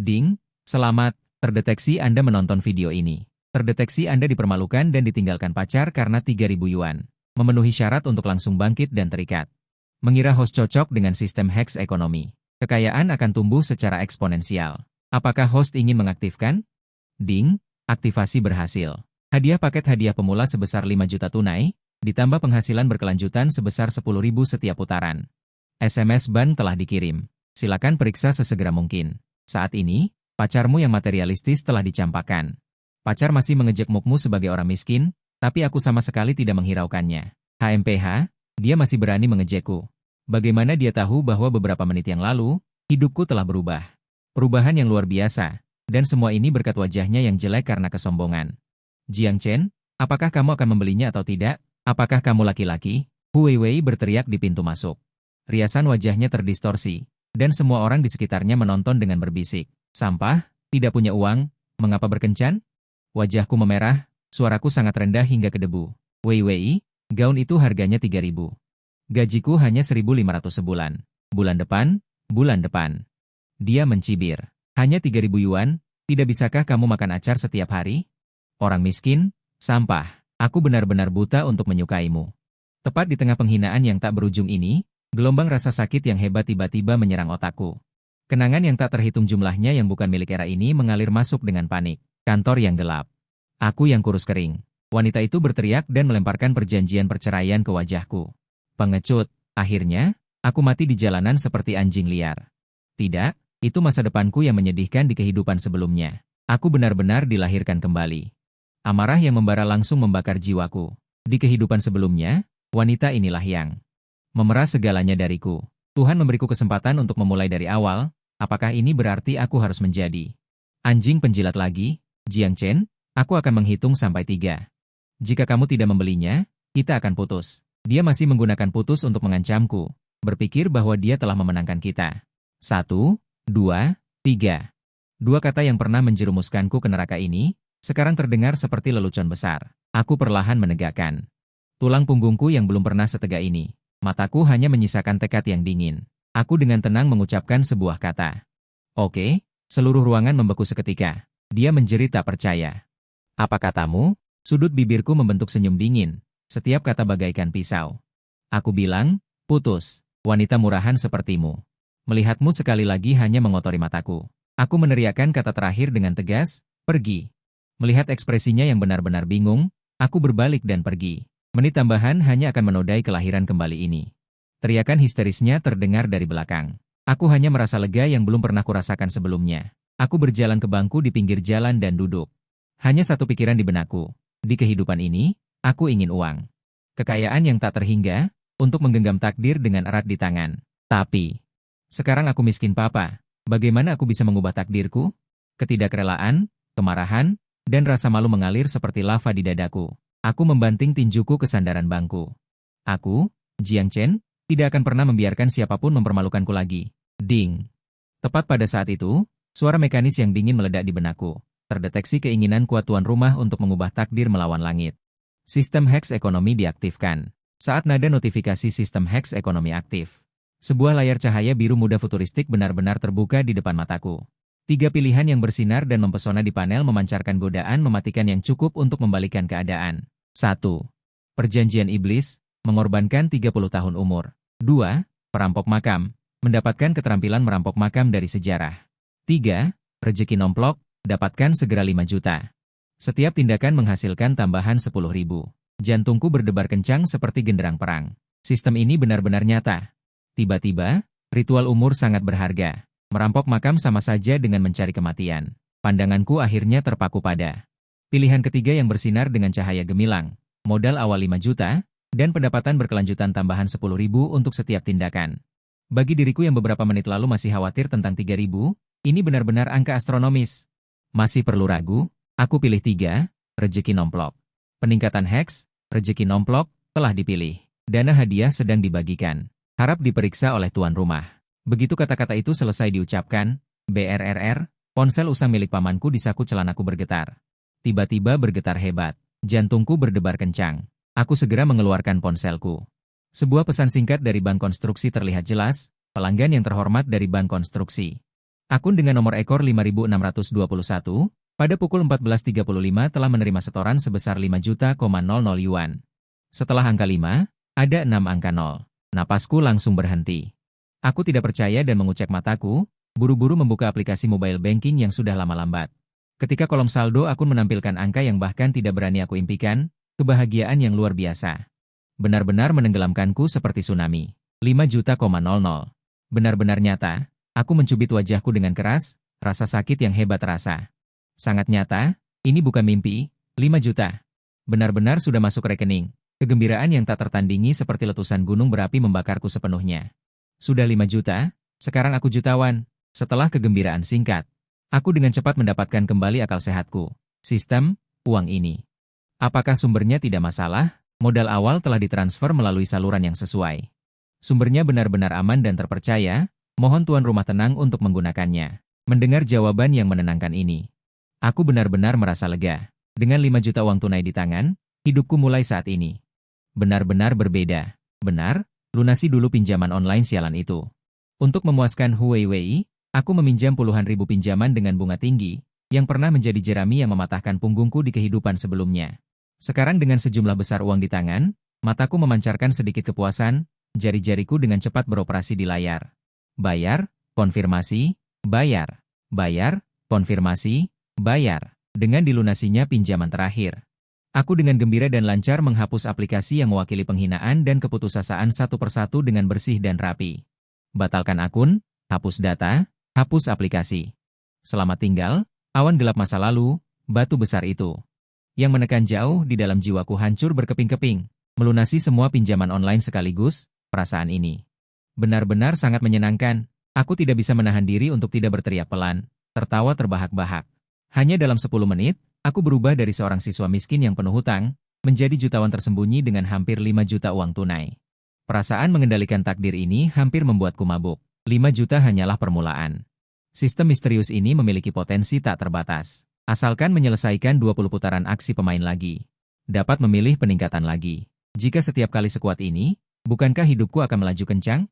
Ding, selamat, terdeteksi Anda menonton video ini. Terdeteksi Anda dipermalukan dan ditinggalkan pacar karena 3.000 yuan. Memenuhi syarat untuk langsung bangkit dan terikat. Mengira host cocok dengan sistem Hex ekonomi. Kekayaan akan tumbuh secara eksponensial. Apakah host ingin mengaktifkan? Ding, aktivasi berhasil. Hadiah paket hadiah pemula sebesar 5 juta tunai, ditambah penghasilan berkelanjutan sebesar 10.000 setiap putaran. SMS ban telah dikirim. Silakan periksa sesegera mungkin. Saat ini, pacarmu yang materialistis telah dicampakkan. Pacar masih mengejek mukmu sebagai orang miskin, tapi aku sama sekali tidak menghiraukannya. HMPH, dia masih berani mengejekku. Bagaimana dia tahu bahwa beberapa menit yang lalu, hidupku telah berubah. Perubahan yang luar biasa, dan semua ini berkat wajahnya yang jelek karena kesombongan. Jiang Chen, apakah kamu akan membelinya atau tidak? Apakah kamu laki-laki? Hu Weiwei berteriak di pintu masuk. Riasan wajahnya terdistorsi, dan semua orang di sekitarnya menonton dengan berbisik. Sampah? Tidak punya uang? Mengapa berkencan? Wajahku memerah, suaraku sangat rendah hingga ke debu. Weiwei, gaun itu harganya 3.000. Gajiku hanya 1.500 sebulan. Bulan depan. Dia mencibir. Hanya 3.000 yuan, tidak bisakah kamu makan acar setiap hari? Orang miskin, sampah. Aku benar-benar buta untuk menyukaimu. Tepat di tengah penghinaan yang tak berujung ini, gelombang rasa sakit yang hebat tiba-tiba menyerang otakku. Kenangan yang tak terhitung jumlahnya yang bukan milik era ini mengalir masuk dengan panik. Kantor yang gelap. Aku yang kurus kering. Wanita itu berteriak dan melemparkan perjanjian perceraian ke wajahku. Pengecut, akhirnya, aku mati di jalanan seperti anjing liar. Tidak, itu masa depanku yang menyedihkan di kehidupan sebelumnya. Aku benar-benar dilahirkan kembali. Amarah yang membara langsung membakar jiwaku. Di kehidupan sebelumnya, wanita inilah yang memeras segalanya dariku. Tuhan memberiku kesempatan untuk memulai dari awal. Apakah ini berarti aku harus menjadi anjing penjilat lagi? Jiang Chen, aku akan menghitung sampai 3. Jika kamu tidak membelinya, kita akan putus. Dia masih menggunakan putus untuk mengancamku, berpikir bahwa dia telah memenangkan kita. 1, 2, 3. Dua kata yang pernah menjerumuskanku ke neraka ini, sekarang terdengar seperti lelucon besar. Aku perlahan menegakkan tulang punggungku yang belum pernah setegak ini. Mataku hanya menyisakan tekad yang dingin. Aku dengan tenang mengucapkan sebuah kata. Oke, seluruh ruangan membeku seketika. Dia menjerit tak percaya. Apa katamu? Sudut bibirku membentuk senyum dingin. Setiap kata bagaikan pisau. Aku bilang, putus, wanita murahan sepertimu. Melihatmu sekali lagi hanya mengotori mataku. Aku meneriakkan kata terakhir dengan tegas, pergi. Melihat ekspresinya yang benar-benar bingung, aku berbalik dan pergi. Menit tambahan hanya akan menodai kelahiran kembali ini. Teriakan histerisnya terdengar dari belakang. Aku hanya merasa lega yang belum pernah kurasakan sebelumnya. Aku berjalan ke bangku di pinggir jalan dan duduk. Hanya satu pikiran di benakku. Di kehidupan ini, aku ingin uang. Kekayaan yang tak terhingga, untuk menggenggam takdir dengan erat di tangan. Tapi, sekarang aku miskin papa. Bagaimana aku bisa mengubah takdirku? Ketidakrelaan, kemarahan, dan rasa malu mengalir seperti lava di dadaku. Aku membanting tinjuku ke sandaran bangku. Aku, Jiang Chen, tidak akan pernah membiarkan siapapun mempermalukanku lagi. Ding. Tepat pada saat itu, suara mekanis yang dingin meledak di benakku. Terdeteksi keinginan kuat tuan rumah untuk mengubah takdir melawan langit. Sistem Hex ekonomi diaktifkan. Saat nada notifikasi sistem Hex ekonomi aktif, sebuah layar cahaya biru muda futuristik benar-benar terbuka di depan mataku. 3 pilihan yang bersinar dan mempesona di panel memancarkan godaan mematikan yang cukup untuk membalikkan keadaan. 1. Perjanjian iblis, mengorbankan 30 tahun umur. 2. Perampok makam, mendapatkan keterampilan merampok makam dari sejarah. 3. Rezeki nomplok, dapatkan segera 5 juta. Setiap tindakan menghasilkan tambahan 10.000. Jantungku berdebar kencang seperti genderang perang. Sistem ini benar-benar nyata. Tiba-tiba, ritual umur sangat berharga. Merampok makam sama saja dengan mencari kematian. Pandanganku akhirnya terpaku pada pilihan ketiga yang bersinar dengan cahaya gemilang. Modal awal 5 juta, dan pendapatan berkelanjutan tambahan 10.000 untuk setiap tindakan. Bagi diriku yang beberapa menit lalu masih khawatir tentang 3.000, ini benar-benar angka astronomis. Masih perlu ragu? Aku pilih 3, rezeki nomplok. Peningkatan Hex, rezeki nomplok, telah dipilih. Dana hadiah sedang dibagikan. Harap diperiksa oleh tuan rumah. Begitu kata-kata itu selesai diucapkan, BRRR, ponsel usang milik pamanku di saku celanaku bergetar. Tiba-tiba bergetar hebat, jantungku berdebar kencang. Aku segera mengeluarkan ponselku. Sebuah pesan singkat dari bank konstruksi terlihat jelas, pelanggan yang terhormat dari bank konstruksi. Akun dengan nomor ekor 5621, pada pukul 14.35 telah menerima setoran sebesar 5.000.00 yuan. Setelah angka 5, ada 6 angka 0. Napasku langsung berhenti. Aku tidak percaya dan mengucek mataku, buru-buru membuka aplikasi mobile banking yang sudah lama lambat. Ketika kolom saldo akun menampilkan angka yang bahkan tidak berani aku impikan, kebahagiaan yang luar biasa. Benar-benar menenggelamkanku seperti tsunami. 5.000.00. Benar-benar nyata. Aku mencubit wajahku dengan keras, rasa sakit yang hebat terasa. Sangat nyata, ini bukan mimpi, 5 juta. Benar-benar sudah masuk rekening. Kegembiraan yang tak tertandingi seperti letusan gunung berapi membakarku sepenuhnya. Sudah 5 juta, sekarang aku jutawan. Setelah kegembiraan singkat, aku dengan cepat mendapatkan kembali akal sehatku. Sistem, uang ini. Apakah sumbernya tidak masalah? Modal awal telah ditransfer melalui saluran yang sesuai. Sumbernya benar-benar aman dan terpercaya. Mohon tuan rumah tenang untuk menggunakannya. Mendengar jawaban yang menenangkan ini, aku benar-benar merasa lega. Dengan 5 juta uang tunai di tangan, hidupku mulai saat ini benar-benar berbeda. Benar, lunasi dulu pinjaman online sialan itu. Untuk memuaskan Huawei Wei, aku meminjam puluhan ribu pinjaman dengan bunga tinggi, yang pernah menjadi jerami yang mematahkan punggungku di kehidupan sebelumnya. Sekarang dengan sejumlah besar uang di tangan, mataku memancarkan sedikit kepuasan, jari-jariku dengan cepat beroperasi di layar. Bayar, konfirmasi, bayar, bayar, konfirmasi, bayar. Dengan dilunasinya pinjaman terakhir, aku dengan gembira dan lancar menghapus aplikasi yang mewakili penghinaan dan keputusasaan satu persatu dengan bersih dan rapi. Batalkan akun, hapus data, hapus aplikasi. Selamat tinggal, awan gelap masa lalu, batu besar itu. Yang menekan jauh di dalam jiwaku hancur berkeping-keping, melunasi semua pinjaman online sekaligus, perasaan ini benar-benar sangat menyenangkan. Aku tidak bisa menahan diri untuk tidak berteriak pelan, tertawa terbahak-bahak. Hanya dalam 10 menit, aku berubah dari seorang siswa miskin yang penuh hutang, menjadi jutawan tersembunyi dengan hampir 5 juta uang tunai. Perasaan mengendalikan takdir ini hampir membuatku mabuk. 5 juta hanyalah permulaan. Sistem misterius ini memiliki potensi tak terbatas. Asalkan menyelesaikan 20 putaran aksi pemain lagi, dapat memilih peningkatan lagi. Jika setiap kali sekuat ini, bukankah hidupku akan melaju kencang?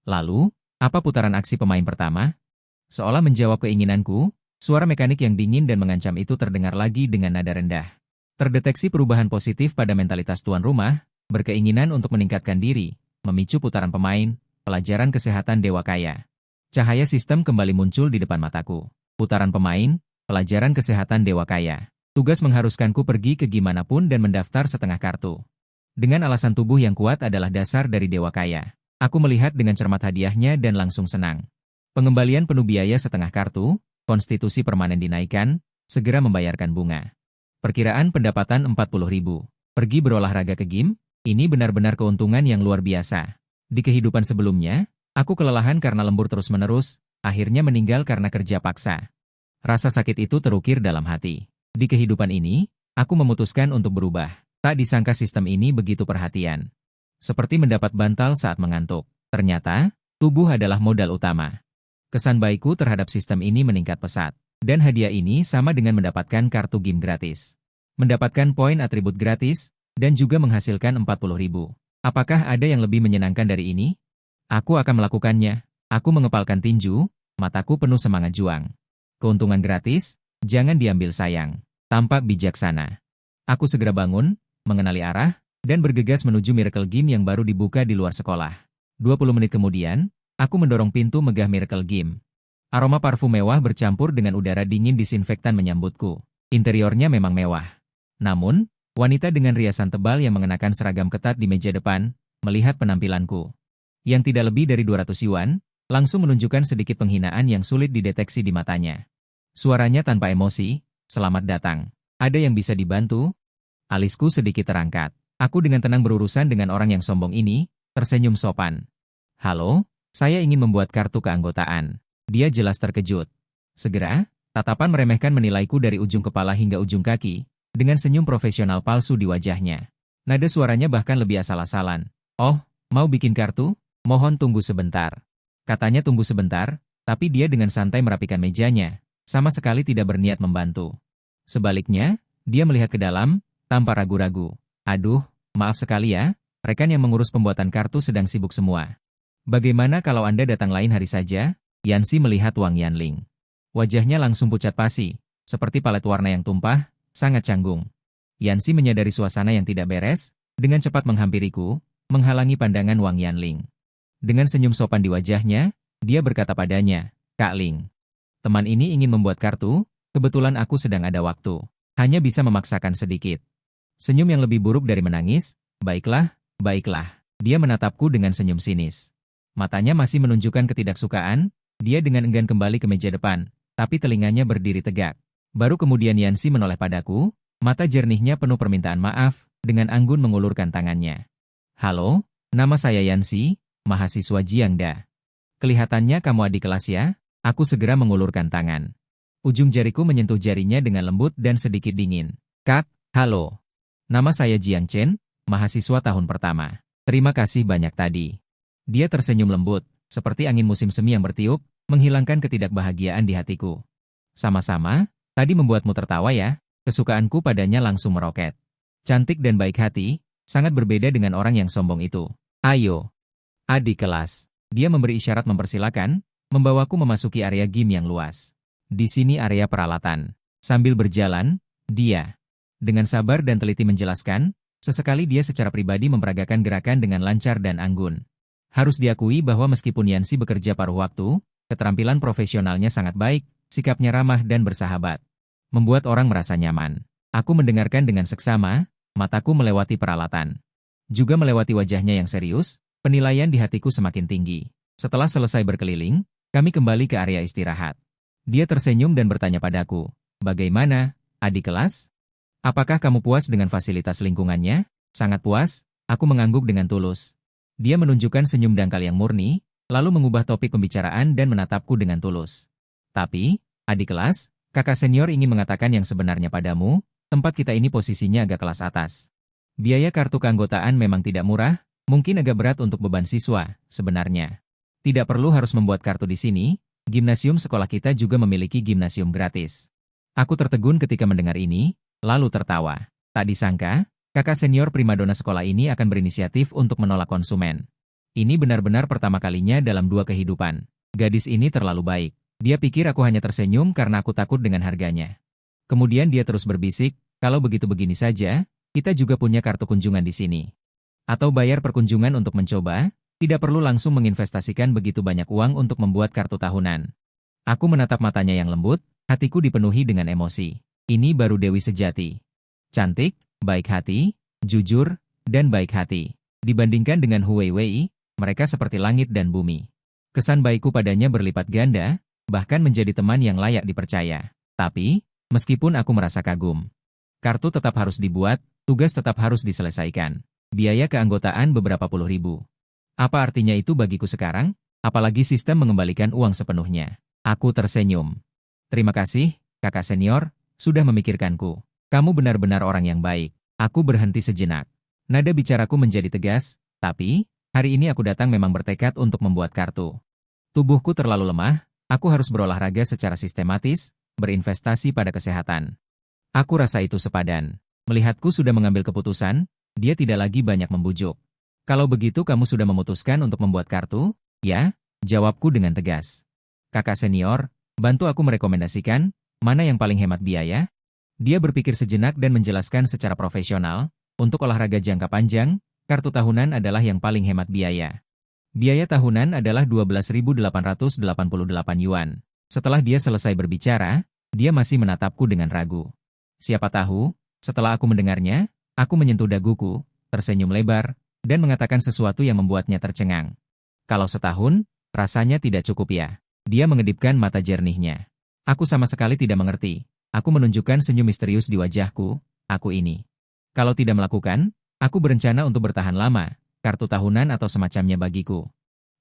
Lalu, apa putaran aksi pemain pertama? Seolah menjawab keinginanku, suara mekanik yang dingin dan mengancam itu terdengar lagi dengan nada rendah. Terdeteksi perubahan positif pada mentalitas tuan rumah, berkeinginan untuk meningkatkan diri, memicu putaran pemain, pelajaran kesehatan dewa kaya. Cahaya sistem kembali muncul di depan mataku. Putaran pemain, pelajaran kesehatan dewa kaya. Tugas mengharuskanku pergi ke gimana pun dan mendaftar setengah kartu. Dengan alasan tubuh yang kuat adalah dasar dari dewa kaya. Aku melihat dengan cermat hadiahnya dan langsung senang. Pengembalian penuh biaya setengah kartu, konstitusi permanen dinaikkan, segera membayarkan bunga. Perkiraan pendapatan 40.000. Pergi berolahraga ke gym, ini benar-benar keuntungan yang luar biasa. Di kehidupan sebelumnya, aku kelelahan karena lembur terus-menerus, akhirnya meninggal karena kerja paksa. Rasa sakit itu terukir dalam hati. Di kehidupan ini, aku memutuskan untuk berubah. Tak disangka sistem ini begitu perhatian. Seperti mendapat bantal saat mengantuk. Ternyata, tubuh adalah modal utama. Kesan baikku terhadap sistem ini meningkat pesat. Dan hadiah ini sama dengan mendapatkan kartu game gratis. Mendapatkan poin atribut gratis, dan juga menghasilkan 40.000. Apakah ada yang lebih menyenangkan dari ini? Aku akan melakukannya. Aku mengepalkan tinju, mataku penuh semangat juang. Keuntungan gratis, jangan diambil sayang. Tampak bijaksana. Aku segera bangun, mengenali arah, dan bergegas menuju Miracle Gym yang baru dibuka di luar sekolah. 20 menit kemudian, aku mendorong pintu megah Miracle Gym. Aroma parfum mewah bercampur dengan udara dingin disinfektan menyambutku. Interiornya memang mewah. Namun, wanita dengan riasan tebal yang mengenakan seragam ketat di meja depan, melihat penampilanku, yang tidak lebih dari 200 yuan, langsung menunjukkan sedikit penghinaan yang sulit dideteksi di matanya. Suaranya tanpa emosi, "Selamat datang. Ada yang bisa dibantu?" Alisku sedikit terangkat. Aku dengan tenang berurusan dengan orang yang sombong ini, tersenyum sopan. "Halo, saya ingin membuat kartu keanggotaan." Dia jelas terkejut. Segera, tatapan meremehkan menilaiku dari ujung kepala hingga ujung kaki, dengan senyum profesional palsu di wajahnya. Nada suaranya bahkan lebih asal-asalan. "Oh, mau bikin kartu? Mohon tunggu sebentar." Katanya tunggu sebentar, tapi dia dengan santai merapikan mejanya, sama sekali tidak berniat membantu. Sebaliknya, dia melihat ke dalam, tanpa ragu-ragu. "Aduh, maaf sekali ya, rekan yang mengurus pembuatan kartu sedang sibuk semua. Bagaimana kalau Anda datang lain hari saja?" Yanxi melihat Wang Yanling. Wajahnya langsung pucat pasi, seperti palet warna yang tumpah, sangat canggung. Yanxi menyadari suasana yang tidak beres, dengan cepat menghampiriku, menghalangi pandangan Wang Yanling. Dengan senyum sopan di wajahnya, dia berkata padanya, "Kak Ling, teman ini ingin membuat kartu, kebetulan aku sedang ada waktu. Hanya bisa memaksakan sedikit." Senyum yang lebih buruk dari menangis, "Baiklah, baiklah." Dia menatapku dengan senyum sinis. Matanya masih menunjukkan ketidaksukaan, dia dengan enggan kembali ke meja depan, tapi telinganya berdiri tegak. Baru kemudian Yanxi menoleh padaku, mata jernihnya penuh permintaan maaf, dengan anggun mengulurkan tangannya. "Halo, nama saya Yanxi, mahasiswa Jiangda. Kelihatannya kamu adik kelas ya?" Aku segera mengulurkan tangan. Ujung jariku menyentuh jarinya dengan lembut dan sedikit dingin. "Kak, halo. Nama saya Jiang Chen, mahasiswa tahun pertama. Terima kasih banyak tadi." Dia tersenyum lembut, seperti angin musim semi yang bertiup, menghilangkan ketidakbahagiaan di hatiku. "Sama-sama, tadi membuatmu tertawa ya?" Kesukaanku padanya langsung meroket. Cantik dan baik hati, sangat berbeda dengan orang yang sombong itu. "Ayo, adik kelas." Dia memberi isyarat mempersilakan, membawaku memasuki area gym yang luas. "Di sini area peralatan." Sambil berjalan, dia dengan sabar dan teliti menjelaskan, sesekali dia secara pribadi memperagakan gerakan dengan lancar dan anggun. Harus diakui bahwa meskipun Yanxi bekerja paruh waktu, keterampilan profesionalnya sangat baik, sikapnya ramah dan bersahabat. Membuat orang merasa nyaman. Aku mendengarkan dengan seksama, mataku melewati peralatan. Juga melewati wajahnya yang serius, penilaian di hatiku semakin tinggi. Setelah selesai berkeliling, kami kembali ke area istirahat. Dia tersenyum dan bertanya padaku, "Bagaimana, adik kelas? Apakah kamu puas dengan fasilitas lingkungannya?" "Sangat puas," aku mengangguk dengan tulus. Dia menunjukkan senyum dangkal yang murni, lalu mengubah topik pembicaraan dan menatapku dengan tulus. "Tapi, adik kelas, kakak senior ingin mengatakan yang sebenarnya padamu, tempat kita ini posisinya agak kelas atas. Biaya kartu keanggotaan memang tidak murah, mungkin agak berat untuk beban siswa, sebenarnya. Tidak perlu harus membuat kartu di sini, gimnasium sekolah kita juga memiliki gimnasium gratis." Aku tertegun ketika mendengar ini, lalu tertawa. Tak disangka, kakak senior primadona sekolah ini akan berinisiatif untuk menolak konsumen. Ini benar-benar pertama kalinya dalam 2 kehidupan. Gadis ini terlalu baik. Dia pikir aku hanya tersenyum karena aku takut dengan harganya. Kemudian dia terus berbisik, "Kalau begitu begini saja, kita juga punya kartu kunjungan di sini. Atau bayar perkunjungan untuk mencoba, tidak perlu langsung menginvestasikan begitu banyak uang untuk membuat kartu tahunan." Aku menatap matanya yang lembut, hatiku dipenuhi dengan emosi. Ini baru Dewi sejati. Cantik, baik hati, jujur, dan baik hati. Dibandingkan dengan Huwei Wei, mereka seperti langit dan bumi. Kesan baikku padanya berlipat ganda, bahkan menjadi teman yang layak dipercaya. Tapi, meskipun aku merasa kagum, kartu tetap harus dibuat, tugas tetap harus diselesaikan. Biaya keanggotaan beberapa puluh ribu. Apa artinya itu bagiku sekarang? Apalagi sistem mengembalikan uang sepenuhnya. Aku tersenyum. "Terima kasih, kakak senior, sudah memikirkanku. Kamu benar-benar orang yang baik." Aku berhenti sejenak. Nada bicaraku menjadi tegas, tapi, hari ini aku datang memang bertekad untuk membuat kartu. Tubuhku terlalu lemah, aku harus berolahraga secara sistematis, berinvestasi pada kesehatan. Aku rasa itu sepadan. Melihatku sudah mengambil keputusan, dia tidak lagi banyak membujuk. "Kalau begitu kamu sudah memutuskan untuk membuat kartu?" "Ya," jawabku dengan tegas. "Kakak senior, bantu aku merekomendasikan, mana yang paling hemat biaya?" Dia berpikir sejenak dan menjelaskan secara profesional, "Untuk olahraga jangka panjang, kartu tahunan adalah yang paling hemat biaya. Biaya tahunan adalah 12.888 yuan. Setelah dia selesai berbicara, dia masih menatapku dengan ragu. Siapa tahu, setelah aku mendengarnya, aku menyentuh daguku, tersenyum lebar, dan mengatakan sesuatu yang membuatnya tercengang. "Kalau setahun, rasanya tidak cukup ya?" Dia mengedipkan mata jernihnya. Aku sama sekali tidak mengerti. Aku menunjukkan senyum misterius di wajahku, "Aku ini. Kalau tidak melakukan, aku berencana untuk bertahan lama, kartu tahunan atau semacamnya bagiku.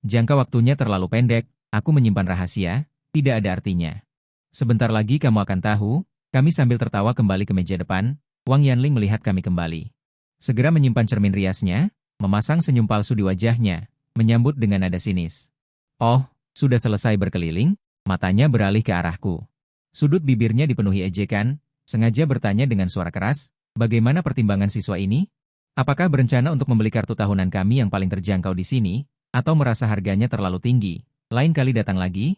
Jangka waktunya terlalu pendek, aku menyimpan rahasia, tidak ada artinya." "Sebentar lagi kamu akan tahu." Kami sambil tertawa kembali ke meja depan, Wang Yanling melihat kami kembali. Segera menyimpan cermin riasnya, memasang senyum palsu di wajahnya, menyambut dengan nada sinis. "Oh, sudah selesai berkeliling?" Matanya beralih ke arahku. Sudut bibirnya dipenuhi ejekan, sengaja bertanya dengan suara keras, "Bagaimana pertimbangan siswa ini? Apakah berencana untuk membeli kartu tahunan kami yang paling terjangkau di sini, atau merasa harganya terlalu tinggi? Lain kali datang lagi?"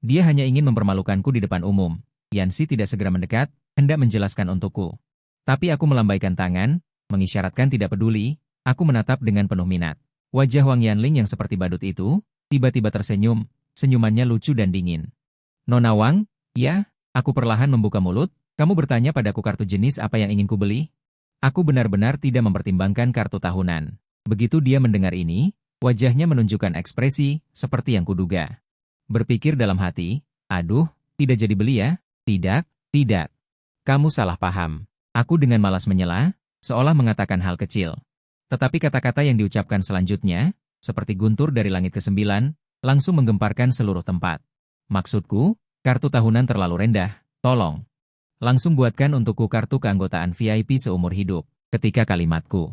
Dia hanya ingin mempermalukanku di depan umum. Yanxi tidak segera mendekat, hendak menjelaskan untukku. Tapi aku melambaikan tangan, mengisyaratkan tidak peduli. Aku menatap dengan penuh minat. Wajah Wang Yanling yang seperti badut itu, tiba-tiba tersenyum, senyumannya lucu dan dingin. Nona Wang, ya, aku perlahan membuka mulut, kamu bertanya padaku kartu jenis apa yang ingin kubeli? Aku benar-benar tidak mempertimbangkan kartu tahunan. Begitu dia mendengar ini, wajahnya menunjukkan ekspresi, seperti yang kuduga. Berpikir dalam hati, aduh, tidak jadi beli ya? Tidak, tidak. Kamu salah paham. Aku dengan malas menyela, seolah mengatakan hal kecil. Tetapi kata-kata yang diucapkan selanjutnya, seperti guntur dari langit ke-9, langsung menggemparkan seluruh tempat. Maksudku, kartu tahunan terlalu rendah, tolong. Langsung buatkan untukku kartu keanggotaan VIP seumur hidup. Ketika kalimatku,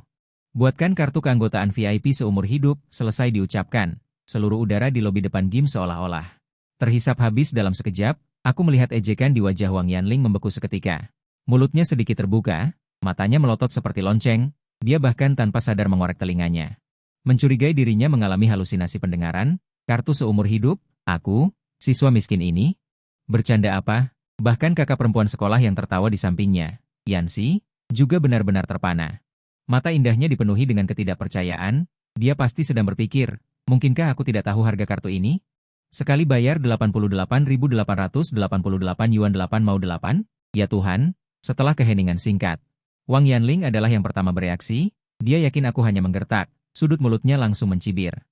buatkan kartu keanggotaan VIP seumur hidup, selesai diucapkan, seluruh udara di lobi depan game seolah-olah terhisap habis dalam sekejap. Aku melihat ejekan di wajah Wang Yanling membeku seketika. Mulutnya sedikit terbuka, matanya melotot seperti lonceng. Dia bahkan tanpa sadar mengorek telinganya. Mencurigai dirinya mengalami halusinasi pendengaran, kartu seumur hidup, aku, siswa miskin ini. Bercanda apa? Bahkan kakak perempuan sekolah yang tertawa di sampingnya, Yanxi, juga benar-benar terpana. Mata indahnya dipenuhi dengan ketidakpercayaan, dia pasti sedang berpikir, mungkinkah aku tidak tahu harga kartu ini? Sekali bayar 88.888 yuan 8 mau 8? Ya Tuhan, setelah keheningan singkat. Wang Yanling adalah yang pertama bereaksi, dia yakin aku hanya menggertak, sudut mulutnya langsung mencibir.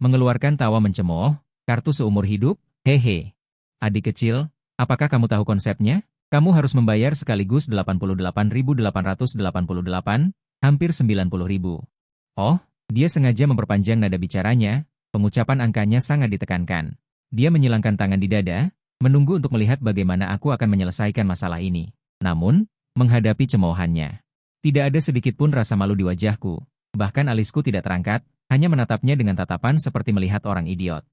Mengeluarkan tawa mencemooh, kartu seumur hidup, hehe. Adik kecil, apakah kamu tahu konsepnya? Kamu harus membayar sekaligus 88.888, hampir 90.000. Oh, dia sengaja memperpanjang nada bicaranya, pengucapan angkanya sangat ditekankan. Dia menyilangkan tangan di dada, menunggu untuk melihat bagaimana aku akan menyelesaikan masalah ini. Namun, menghadapi cemoohannya, tidak ada sedikit pun rasa malu di wajahku. Bahkan alisku tidak terangkat, hanya menatapnya dengan tatapan seperti melihat orang idiot.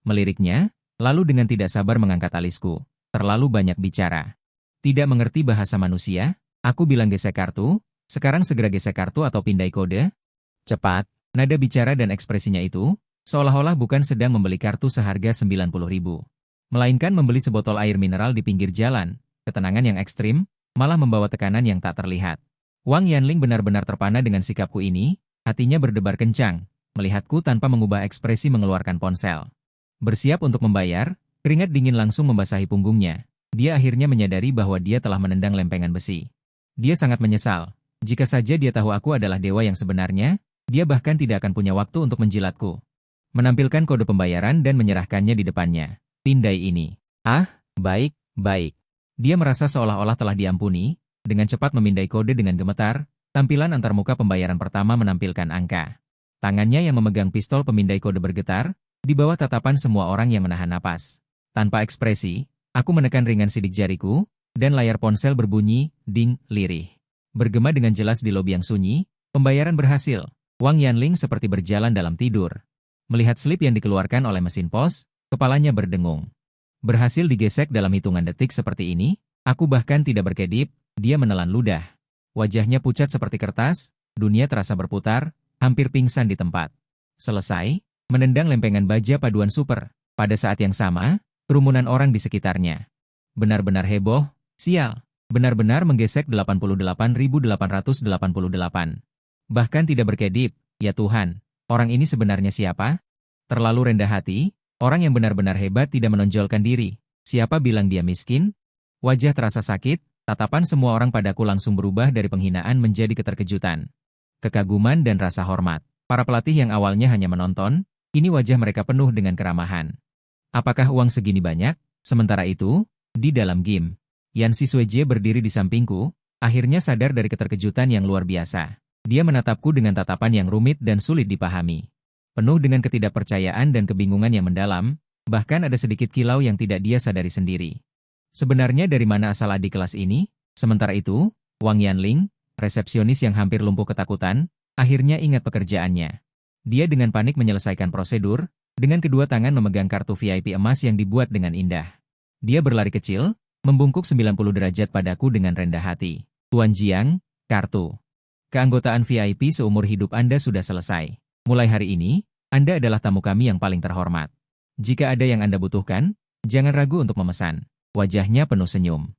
Meliriknya, lalu dengan tidak sabar mengangkat alisku. Terlalu banyak bicara. Tidak mengerti bahasa manusia, aku bilang gesek kartu, sekarang segera gesek kartu atau pindai kode. Cepat, nada bicara dan ekspresinya itu, seolah-olah bukan sedang membeli kartu seharga 90.000. Melainkan membeli sebotol air mineral di pinggir jalan, ketenangan yang ekstrim, malah membawa tekanan yang tak terlihat. Wang Yanling benar-benar terpana dengan sikapku ini, hatinya berdebar kencang, melihatku tanpa mengubah ekspresi mengeluarkan ponsel. Bersiap untuk membayar, keringat dingin langsung membasahi punggungnya. Dia akhirnya menyadari bahwa dia telah menendang lempengan besi. Dia sangat menyesal. Jika saja dia tahu aku adalah dewa yang sebenarnya, dia bahkan tidak akan punya waktu untuk menjilatku. Menampilkan kode pembayaran dan menyerahkannya di depannya. Pindai ini. Ah, baik, baik. Dia merasa seolah-olah telah diampuni. Dengan cepat memindai kode dengan gemetar, tampilan antarmuka pembayaran pertama menampilkan angka. Tangannya yang memegang pistol pemindai kode bergetar, di bawah tatapan semua orang yang menahan napas. Tanpa ekspresi, aku menekan ringan sidik jariku, dan layar ponsel berbunyi, ding, lirih. Bergema dengan jelas di lobi yang sunyi, pembayaran berhasil. Wang Yanling seperti berjalan dalam tidur. Melihat slip yang dikeluarkan oleh mesin pos, kepalanya berdengung. Berhasil digesek dalam hitungan detik seperti ini, aku bahkan tidak berkedip. Dia menelan ludah. Wajahnya pucat seperti kertas, dunia terasa berputar, hampir pingsan di tempat. Selesai, menendang lempengan baja paduan super. Pada saat yang sama, kerumunan orang di sekitarnya benar-benar heboh, sial, benar-benar menggesek 88.888. Bahkan tidak berkedip, ya Tuhan, orang ini sebenarnya siapa? Terlalu rendah hati, orang yang benar-benar hebat tidak menonjolkan diri. Siapa bilang dia miskin? Wajah terasa sakit. Tatapan semua orang padaku langsung berubah dari penghinaan menjadi keterkejutan, kekaguman dan rasa hormat. Para pelatih yang awalnya hanya menonton, kini wajah mereka penuh dengan keramahan. Apakah uang segini banyak? Sementara itu, di dalam game, Yanxi Suejie berdiri di sampingku, akhirnya sadar dari keterkejutan yang luar biasa. Dia menatapku dengan tatapan yang rumit dan sulit dipahami. Penuh dengan ketidakpercayaan dan kebingungan yang mendalam, bahkan ada sedikit kilau yang tidak dia sadari sendiri. Sebenarnya dari mana asal adik kelas ini? Sementara itu, Wang Yanling, resepsionis yang hampir lumpuh ketakutan, akhirnya ingat pekerjaannya. Dia dengan panik menyelesaikan prosedur, dengan kedua tangan memegang kartu VIP emas yang dibuat dengan indah. Dia berlari kecil, membungkuk 90 derajat padaku dengan rendah hati. Tuan Jiang, kartu keanggotaan VIP seumur hidup Anda sudah selesai. Mulai hari ini, Anda adalah tamu kami yang paling terhormat. Jika ada yang Anda butuhkan, Jangan ragu untuk memesan. Wajahnya penuh senyum.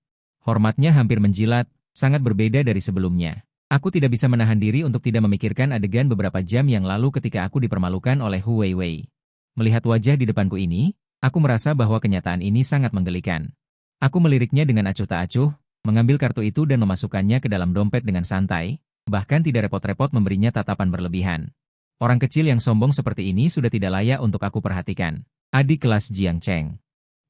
Hormatnya hampir menjilat, sangat berbeda dari sebelumnya. Aku tidak bisa menahan diri untuk tidak memikirkan adegan beberapa jam yang lalu ketika aku dipermalukan oleh Hu Weiwei. Melihat wajah di depanku ini, aku merasa bahwa kenyataan ini sangat menggelikan. Aku meliriknya dengan acuh tak acuh, mengambil kartu itu dan memasukkannya ke dalam dompet dengan santai, bahkan tidak repot-repot memberinya tatapan berlebihan. Orang kecil yang sombong seperti ini sudah tidak layak untuk aku perhatikan. Adik kelas Jiang Cheng.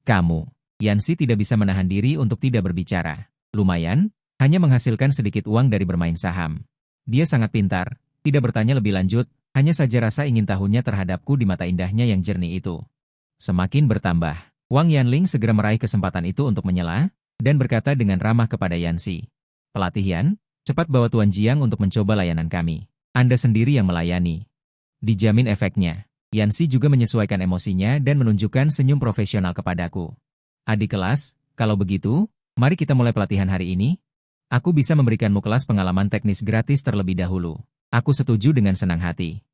Kamu. Yanxi tidak bisa menahan diri untuk tidak berbicara. Lumayan, hanya menghasilkan sedikit uang dari bermain saham. Dia sangat pintar, tidak bertanya lebih lanjut, hanya saja rasa ingin tahunya terhadapku di mata indahnya yang jernih itu. Semakin bertambah, Wang Yanling segera meraih kesempatan itu untuk menyela, dan berkata dengan ramah kepada Yanxi. Pelatihan, cepat bawa Tuan Jiang untuk mencoba layanan kami. Anda sendiri yang melayani. Dijamin efeknya. Yanxi juga menyesuaikan emosinya dan menunjukkan senyum profesional kepadaku. Adik kelas, kalau begitu, mari kita mulai pelatihan hari ini. Aku bisa memberikanmu kelas pengalaman teknis gratis terlebih dahulu. Aku setuju dengan senang hati.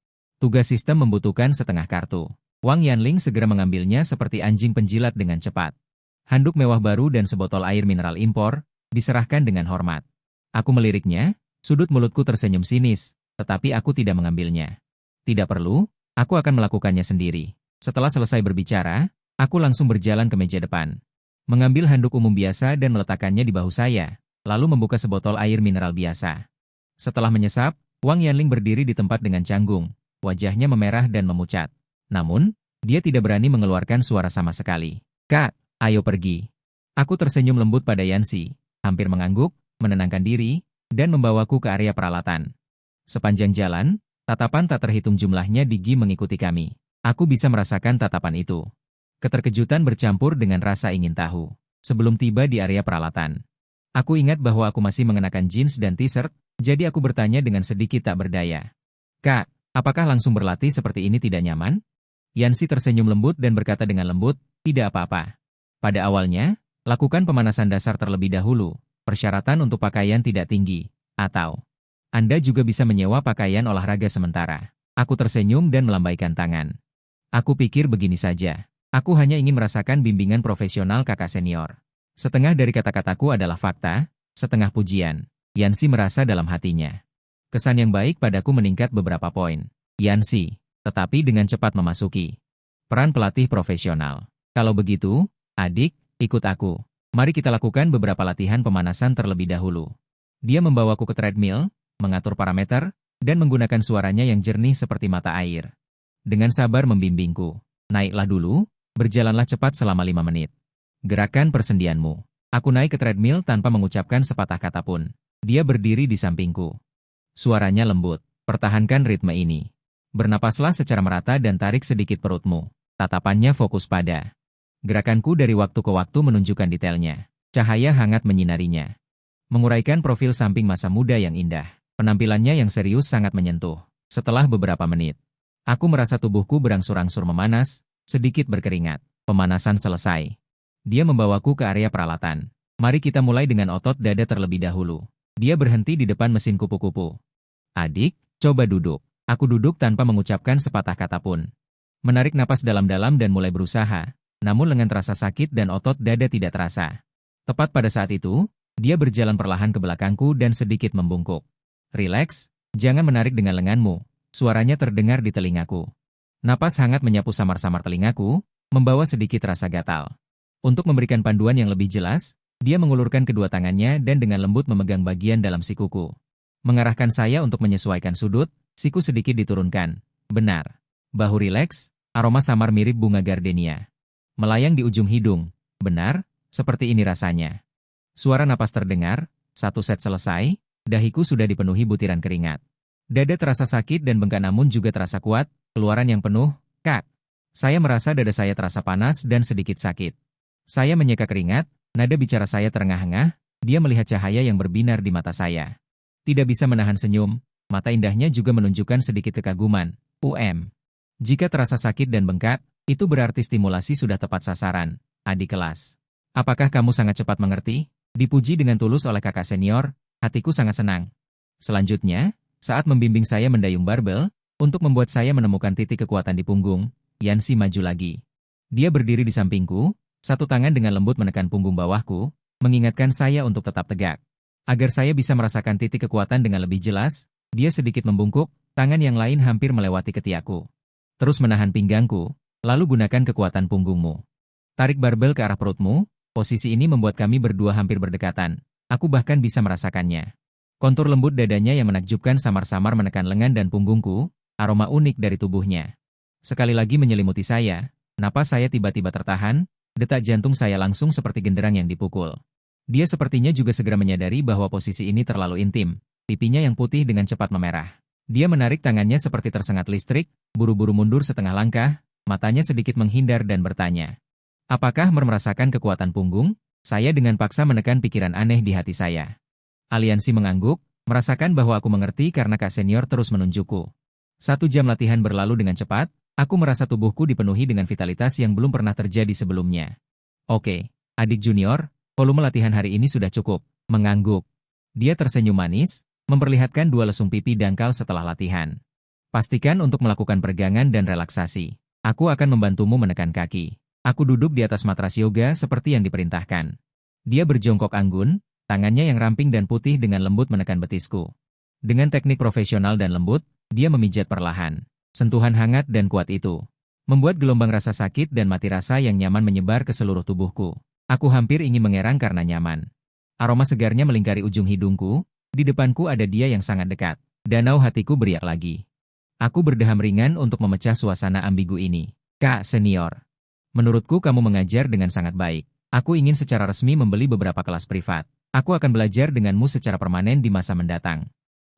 Tugas sistem membutuhkan setengah kartu. Wang Yanling segera mengambilnya seperti anjing penjilat dengan cepat. Handuk mewah baru dan sebotol air mineral impor, diserahkan dengan hormat. Aku meliriknya, sudut mulutku tersenyum sinis, tetapi aku tidak mengambilnya. Tidak perlu, aku akan melakukannya sendiri. Setelah selesai berbicara, aku langsung berjalan ke meja depan. Mengambil handuk umum biasa dan meletakkannya di bahu saya, lalu membuka sebotol air mineral biasa. Setelah menyesap, Wang Yanling berdiri di tempat dengan canggung, wajahnya memerah dan memucat. Namun, dia tidak berani mengeluarkan suara sama sekali. Kak, ayo pergi. Aku tersenyum lembut pada Yanxi, hampir mengangguk, menenangkan diri, dan membawaku ke area peralatan. Sepanjang jalan, tatapan tak terhitung jumlahnya di Gi mengikuti kami. Aku bisa merasakan tatapan itu. Keterkejutan bercampur dengan rasa ingin tahu. Sebelum tiba di area peralatan, aku ingat bahwa aku masih mengenakan jeans dan t-shirt, jadi aku bertanya dengan sedikit tak berdaya. Kak, apakah langsung berlatih seperti ini tidak nyaman? Yanxi tersenyum lembut dan berkata dengan lembut, tidak apa-apa. Pada awalnya, lakukan pemanasan dasar terlebih dahulu, persyaratan untuk pakaian tidak tinggi, atau Anda juga bisa menyewa pakaian olahraga sementara. Aku tersenyum dan melambaikan tangan. Aku pikir begini saja. Aku hanya ingin merasakan bimbingan profesional kakak senior. Setengah dari kata-kataku adalah fakta, setengah pujian. Yanxi merasa dalam hatinya. Kesan yang baik padaku meningkat beberapa poin. Yanxi, tetapi dengan cepat memasuki peran pelatih profesional. Kalau begitu, adik, ikut aku. Mari kita lakukan beberapa latihan pemanasan terlebih dahulu. Dia membawaku ke treadmill, mengatur parameter, dan menggunakan suaranya yang jernih seperti mata air. Dengan sabar membimbingku. Naiklah dulu, berjalanlah cepat selama 5 menit. Gerakan persendianmu. Aku naik ke treadmill tanpa mengucapkan sepatah kata pun. Dia berdiri di sampingku. Suaranya lembut. Pertahankan ritme ini. Bernapaslah secara merata dan tarik sedikit perutmu. Tatapannya fokus pada gerakanku dari waktu ke waktu menunjukkan detailnya. Cahaya hangat menyinarinya. Menguraikan profil samping masa muda yang indah. Penampilannya yang serius sangat menyentuh. Setelah beberapa menit, aku merasa tubuhku berangsur-angsur memanas, sedikit berkeringat. Pemanasan selesai. Dia membawaku ke area peralatan. Mari kita mulai dengan otot dada terlebih dahulu. Dia berhenti di depan mesin kupu-kupu. Adik, coba duduk. Aku duduk tanpa mengucapkan sepatah kata pun. Menarik napas dalam-dalam dan mulai berusaha, namun lengan terasa sakit dan otot dada tidak terasa. Tepat pada saat itu, dia berjalan perlahan ke belakangku dan sedikit membungkuk. Rileks, jangan menarik dengan lenganmu. Suaranya terdengar di telingaku. Napas hangat menyapu samar-samar telingaku, membawa sedikit rasa gatal. Untuk memberikan panduan yang lebih jelas, dia mengulurkan kedua tangannya dan dengan lembut memegang bagian dalam sikuku. Mengarahkan saya untuk menyesuaikan sudut, siku sedikit diturunkan. Benar. Bahu rileks, aroma samar mirip bunga gardenia. Melayang di ujung hidung. Benar, seperti ini rasanya. Suara napas terdengar, satu set selesai, dahiku sudah dipenuhi butiran keringat. Dada terasa sakit dan bengkak namun juga terasa kuat, keluaran yang penuh, Kak. Saya merasa dada saya terasa panas dan sedikit sakit. Saya menyeka keringat, nada bicara saya terengah-engah, dia melihat cahaya yang berbinar di mata saya. Tidak bisa menahan senyum, mata indahnya juga menunjukkan sedikit kekaguman. Jika terasa sakit dan bengkak, itu berarti stimulasi sudah tepat sasaran, adik kelas. Apakah kamu sangat cepat mengerti? Dipuji dengan tulus oleh kakak senior, hatiku sangat senang. Selanjutnya, saat membimbing saya mendayung barbel, untuk membuat saya menemukan titik kekuatan di punggung, Yanxi maju lagi. Dia berdiri di sampingku, Satu tangan dengan lembut menekan punggung bawahku, mengingatkan saya untuk tetap tegak. Agar saya bisa merasakan titik kekuatan dengan lebih jelas, dia sedikit membungkuk, tangan yang lain hampir melewati ketiakku. Terus menahan pinggangku, lalu gunakan kekuatan punggungmu. Tarik barbel ke arah perutmu, posisi ini membuat kami berdua hampir berdekatan. Aku bahkan bisa merasakannya. Kontur lembut dadanya yang menakjubkan samar-samar menekan lengan dan punggungku, aroma unik dari tubuhnya. Sekali lagi menyelimuti saya, napas saya tiba-tiba tertahan, detak jantung saya langsung seperti genderang yang dipukul. Dia sepertinya juga segera menyadari bahwa posisi ini terlalu intim, pipinya yang putih dengan cepat memerah. Dia menarik tangannya seperti tersengat listrik, buru-buru mundur setengah langkah, matanya sedikit menghindar dan bertanya. Apakah merasakan kekuatan punggung? Saya dengan paksa menekan pikiran aneh di hati saya. Aliansi mengangguk, merasakan bahwa aku mengerti karena Kak Senior terus menunjukku. 1 jam latihan berlalu dengan cepat, aku merasa tubuhku dipenuhi dengan vitalitas yang belum pernah terjadi sebelumnya. Oke, adik junior, volume latihan hari ini sudah cukup, mengangguk. Dia tersenyum manis, memperlihatkan 2 lesung pipi dangkal setelah latihan. Pastikan untuk melakukan peregangan dan relaksasi. Aku akan membantumu menekan kaki. Aku duduk di atas matras yoga seperti yang diperintahkan. Dia berjongkok anggun, tangannya yang ramping dan putih dengan lembut menekan betisku. Dengan teknik profesional dan lembut, dia memijat perlahan. Sentuhan hangat dan kuat itu membuat gelombang rasa sakit dan mati rasa yang nyaman menyebar ke seluruh tubuhku. Aku hampir ingin mengerang karena nyaman. Aroma segarnya melingkari ujung hidungku, di depanku ada dia yang sangat dekat. Danau hatiku beriak lagi. Aku berdeham ringan untuk memecah suasana ambigu ini. Kak Senior, menurutku kamu mengajar dengan sangat baik. Aku ingin secara resmi membeli beberapa kelas privat. Aku akan belajar denganmu secara permanen di masa mendatang.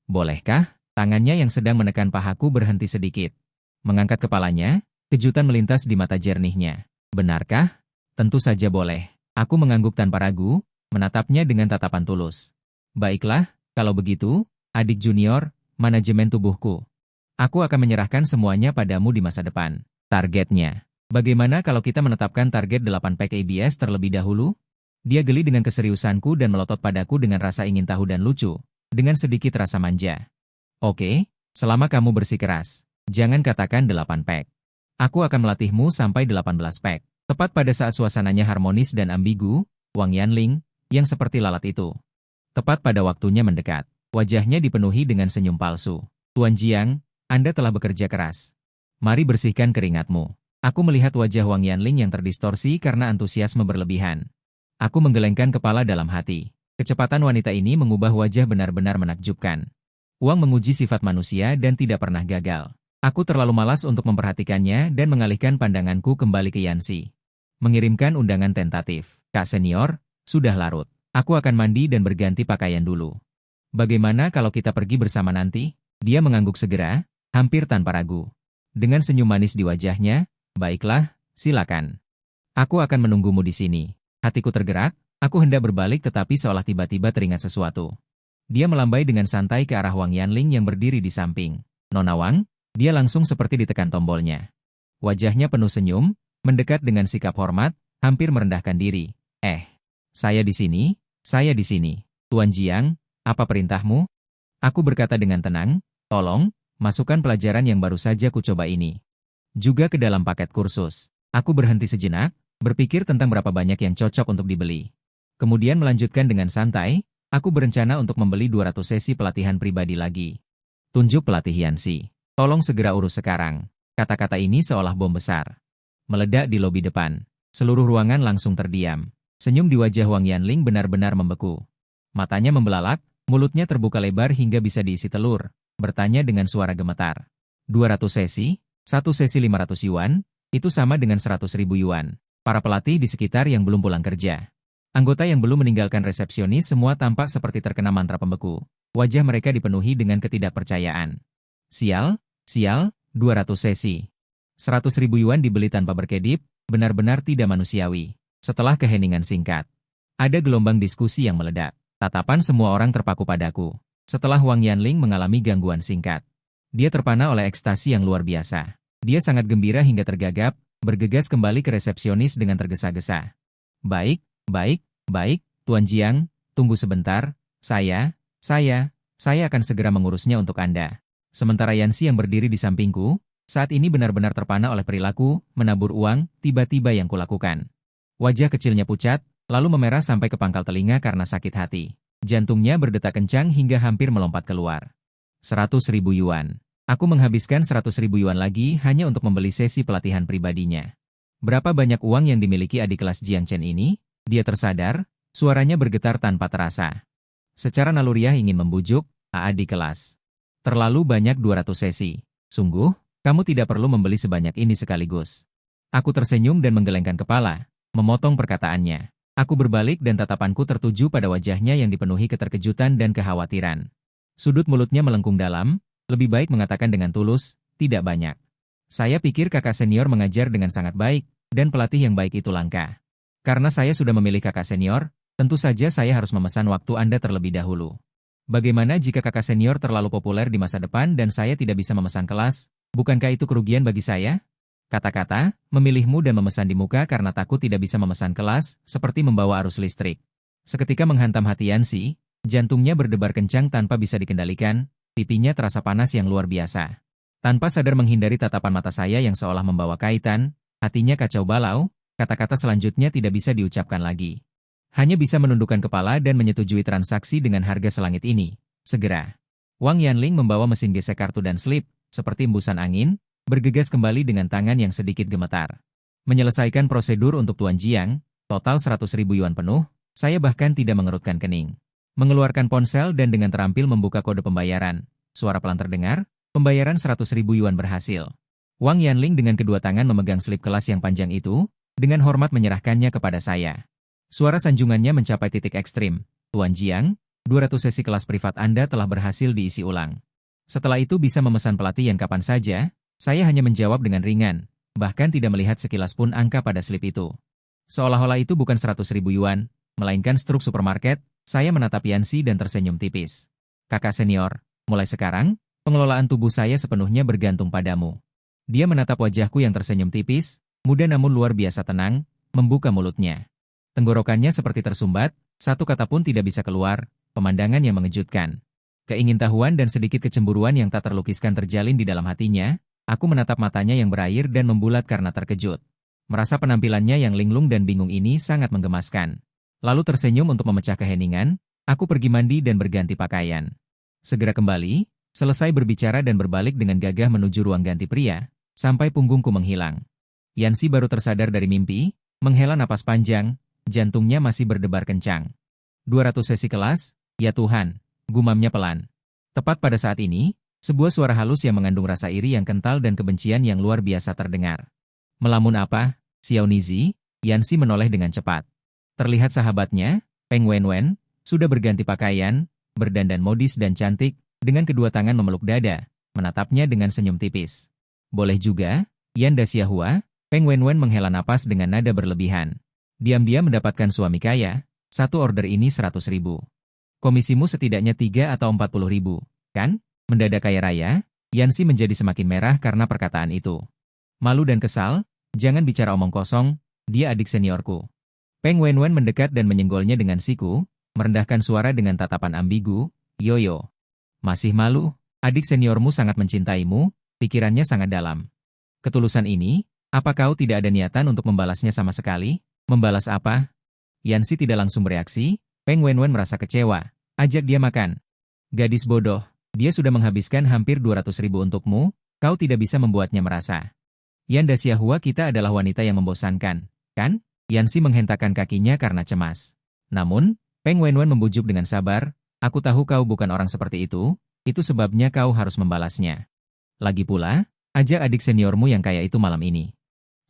Bolehkah? Tangannya yang sedang menekan pahaku berhenti sedikit. Mengangkat kepalanya, kejutan melintas di mata jernihnya. Benarkah? Tentu saja boleh. Aku mengangguk tanpa ragu, menatapnya dengan tatapan tulus. Baiklah, kalau begitu, adik junior, manajemen tubuhku. Aku akan menyerahkan semuanya padamu di masa depan. Targetnya. Bagaimana kalau kita menetapkan target 8 pack ABS terlebih dahulu? Dia geli dengan keseriusanku dan melotot padaku dengan rasa ingin tahu dan lucu, dengan sedikit rasa manja. Oke, selama kamu bersikeras, jangan katakan 8 pack. Aku akan melatihmu sampai 18 pack. Tepat pada saat suasananya harmonis dan ambigu, Wang Yanling, yang seperti lalat itu. Tepat pada waktunya mendekat, wajahnya dipenuhi dengan senyum palsu. Tuan Jiang, Anda telah bekerja keras. Mari bersihkan keringatmu. Aku melihat wajah Wang Yanling yang terdistorsi karena antusiasme berlebihan. Aku menggelengkan kepala dalam hati. Kecepatan wanita ini mengubah wajah benar-benar menakjubkan. Wang menguji sifat manusia dan tidak pernah gagal. Aku terlalu malas untuk memperhatikannya dan mengalihkan pandanganku kembali ke Yanxi. Mengirimkan undangan tentatif. Kak Senior, sudah larut. Aku akan mandi dan berganti pakaian dulu. Bagaimana kalau kita pergi bersama nanti? Dia mengangguk segera, hampir tanpa ragu. Dengan senyum manis di wajahnya, baiklah, silakan. Aku akan menunggumu di sini. Hatiku tergerak, aku hendak berbalik tetapi seolah tiba-tiba teringat sesuatu. Dia melambai dengan santai ke arah Wang Yanling yang berdiri di samping. Nona Wang, dia langsung seperti ditekan tombolnya. Wajahnya penuh senyum, mendekat dengan sikap hormat, hampir merendahkan diri. Saya di sini, saya di sini. Tuan Jiang, apa perintahmu? Aku berkata dengan tenang, tolong, masukkan pelajaran yang baru saja kucoba ini. Juga ke dalam paket kursus. Aku berhenti sejenak, berpikir tentang berapa banyak yang cocok untuk dibeli. Kemudian melanjutkan dengan santai, aku berencana untuk membeli 200 sesi pelatihan pribadi lagi. Tunjuk pelatih Yanxi. Tolong segera urus sekarang. Kata-kata ini seolah bom besar. Meledak di lobi depan. Seluruh ruangan langsung terdiam. Senyum di wajah Wang Yanling benar-benar membeku. Matanya membelalak, mulutnya terbuka lebar hingga bisa diisi telur. Bertanya dengan suara gemetar. 200 sesi? 1 sesi 500 yuan, itu sama dengan 100.000 yuan. Para pelatih di sekitar yang belum pulang kerja. Anggota yang belum meninggalkan resepsionis semua tampak seperti terkena mantra pembeku. Wajah mereka dipenuhi dengan ketidakpercayaan. Sial, 200 sesi. 100.000 yuan dibeli tanpa berkedip, benar-benar tidak manusiawi. Setelah keheningan singkat, ada gelombang diskusi yang meledak. Tatapan semua orang terpaku padaku. Setelah Wang Yanling mengalami gangguan singkat. Dia terpana oleh ekstasi yang luar biasa. Dia sangat gembira hingga tergagap, bergegas kembali ke resepsionis dengan tergesa-gesa. Baik, Tuan Jiang, tunggu sebentar, saya akan segera mengurusnya untuk Anda. Sementara Yanxi yang berdiri di sampingku, saat ini benar-benar terpana oleh perilaku, menabur uang, tiba-tiba yang kulakukan. Wajah kecilnya pucat, lalu memerah sampai ke pangkal telinga karena sakit hati. Jantungnya berdetak kencang hingga hampir melompat keluar. 100.000 yuan. Aku menghabiskan 100.000 yuan lagi hanya untuk membeli sesi pelatihan pribadinya. Berapa banyak uang yang dimiliki adik kelas Jiang Chen ini? Dia tersadar, suaranya bergetar tanpa terasa. Secara naluriah ingin membujuk, adik kelas. Terlalu banyak 200 sesi. Sungguh, kamu tidak perlu membeli sebanyak ini sekaligus. Aku tersenyum dan menggelengkan kepala, memotong perkataannya. Aku berbalik dan tatapanku tertuju pada wajahnya yang dipenuhi keterkejutan dan kekhawatiran. Sudut mulutnya melengkung dalam, lebih baik mengatakan dengan tulus, tidak banyak. Saya pikir kakak senior mengajar dengan sangat baik, dan pelatih yang baik itu langka. Karena saya sudah memilih kakak senior, tentu saja saya harus memesan waktu Anda terlebih dahulu. Bagaimana jika kakak senior terlalu populer di masa depan dan saya tidak bisa memesan kelas? Bukankah itu kerugian bagi saya? Kata-kata, memilihmu dan memesan di muka karena takut tidak bisa memesan kelas, seperti membawa arus listrik. Seketika menghantam hati Yansi, jantungnya berdebar kencang tanpa bisa dikendalikan, pipinya terasa panas yang luar biasa. Tanpa sadar menghindari tatapan mata saya yang seolah membawa kaitan, hatinya kacau balau, kata-kata selanjutnya tidak bisa diucapkan lagi. Hanya bisa menundukkan kepala dan menyetujui transaksi dengan harga selangit ini. Segera. Wang Yanling membawa mesin gesek kartu dan slip, seperti embusan angin, bergegas kembali dengan tangan yang sedikit gemetar. Menyelesaikan prosedur untuk Tuan Jiang, total 100.000 yuan penuh, saya bahkan tidak mengerutkan kening. Mengeluarkan ponsel dan dengan terampil membuka kode pembayaran. Suara pelan terdengar, pembayaran 100.000 yuan berhasil. Wang Yanling dengan kedua tangan memegang slip kelas yang panjang itu, dengan hormat menyerahkannya kepada saya. Suara sanjungannya mencapai titik ekstrim. Tuan Jiang, 200 sesi kelas privat Anda telah berhasil diisi ulang. Setelah itu bisa memesan pelatihan kapan saja, saya hanya menjawab dengan ringan, bahkan tidak melihat sekilas pun angka pada slip itu. Seolah-olah itu bukan 100.000 yuan, melainkan struk supermarket. Saya menatap Yansi dan tersenyum tipis. Kakak senior, mulai sekarang, pengelolaan tubuh saya sepenuhnya bergantung padamu. Dia menatap wajahku yang tersenyum tipis, muda namun luar biasa tenang, membuka mulutnya. Tenggorokannya seperti tersumbat, satu kata pun tidak bisa keluar, pemandangan yang mengejutkan. Keingintahuan dan sedikit kecemburuan yang tak terlukiskan terjalin di dalam hatinya, aku menatap matanya yang berair dan membulat karena terkejut. Merasa penampilannya yang linglung dan bingung ini sangat menggemaskan. Lalu tersenyum untuk memecah keheningan, aku pergi mandi dan berganti pakaian. Segera kembali, selesai berbicara dan berbalik dengan gagah menuju ruang ganti pria, sampai punggungku menghilang. Yansi baru tersadar dari mimpi, menghela napas panjang, jantungnya masih berdebar kencang. 200 sesi kelas, ya Tuhan, gumamnya pelan. Tepat pada saat ini, sebuah suara halus yang mengandung rasa iri yang kental dan kebencian yang luar biasa terdengar. Melamun apa, Xiao Nizi? Yansi menoleh dengan cepat. Terlihat sahabatnya, Peng Wenwen, sudah berganti pakaian, berdandan modis dan cantik, dengan kedua tangan memeluk dada, menatapnya dengan senyum tipis. Boleh juga, Yan Daxiahua, Peng Wenwen menghela napas dengan nada berlebihan. Diam-diam mendapatkan suami kaya, satu order ini 100.000. Komisimu setidaknya 3 atau 40.000, kan? Mendadak kaya raya, Yansi menjadi semakin merah karena perkataan itu. Malu dan kesal, jangan bicara omong kosong, dia adik seniorku. Peng Wenwen mendekat dan menyenggolnya dengan siku, merendahkan suara dengan tatapan ambigu, Yoyo. Masih malu? Adik seniormu sangat mencintaimu, pikirannya sangat dalam. Ketulusan ini, apa kau tidak ada niatan untuk membalasnya sama sekali? Membalas apa? Yansi tidak langsung bereaksi, Peng Wenwen merasa kecewa, ajak dia makan. Gadis bodoh, dia sudah menghabiskan hampir 200.000 untukmu, kau tidak bisa membuatnya merasa. Yan Daxiahua kita adalah wanita yang membosankan, kan? Yansi menghentakkan kakinya karena cemas. Namun, Peng Wenwen membujuk dengan sabar, aku tahu kau bukan orang seperti itu sebabnya kau harus membalasnya. Lagi pula, ajak adik seniormu yang kaya itu malam ini.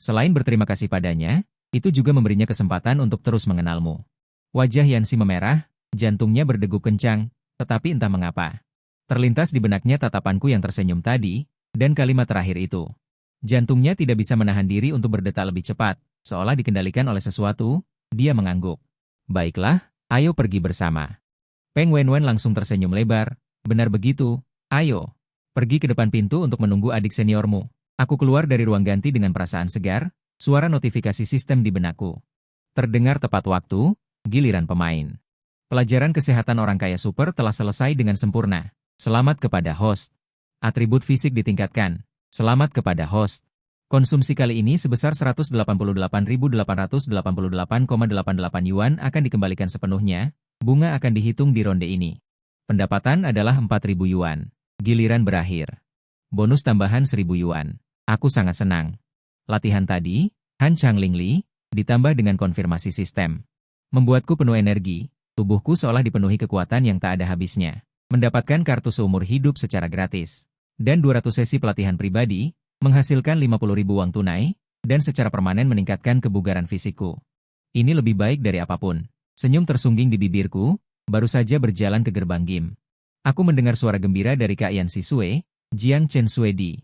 Selain berterima kasih padanya, itu juga memberinya kesempatan untuk terus mengenalmu. Wajah Yansi memerah, jantungnya berdegup kencang, tetapi entah mengapa. Terlintas di benaknya tatapanku yang tersenyum tadi, dan kalimat terakhir itu. Jantungnya tidak bisa menahan diri untuk berdetak lebih cepat. Seolah dikendalikan oleh sesuatu, dia mengangguk. Baiklah, ayo pergi bersama. Peng Wenwen langsung tersenyum lebar. Benar begitu, ayo. Pergi ke depan pintu untuk menunggu adik seniormu. Aku keluar dari ruang ganti dengan perasaan segar, suara notifikasi sistem di benakku. Terdengar tepat waktu, giliran pemain. Pelajaran kesehatan orang kaya super telah selesai dengan sempurna. Selamat kepada host. Atribut fisik ditingkatkan. Selamat kepada host. Konsumsi kali ini sebesar 188.888,88 yuan akan dikembalikan sepenuhnya, bunga akan dihitung di ronde ini. Pendapatan adalah 4.000 yuan. Giliran berakhir. Bonus tambahan 1.000 yuan. Aku sangat senang. Latihan tadi, Han Changlingli, ditambah dengan konfirmasi sistem. Membuatku penuh energi, tubuhku seolah dipenuhi kekuatan yang tak ada habisnya. Mendapatkan kartu seumur hidup secara gratis. Dan 200 sesi pelatihan pribadi, menghasilkan 50.000 uang tunai, dan secara permanen meningkatkan kebugaran fisikku. Ini lebih baik dari apapun. Senyum tersungging di bibirku, baru saja berjalan ke gerbang game. Aku mendengar suara gembira dari Kak Yan Sisue, Jiang Chen Suedi.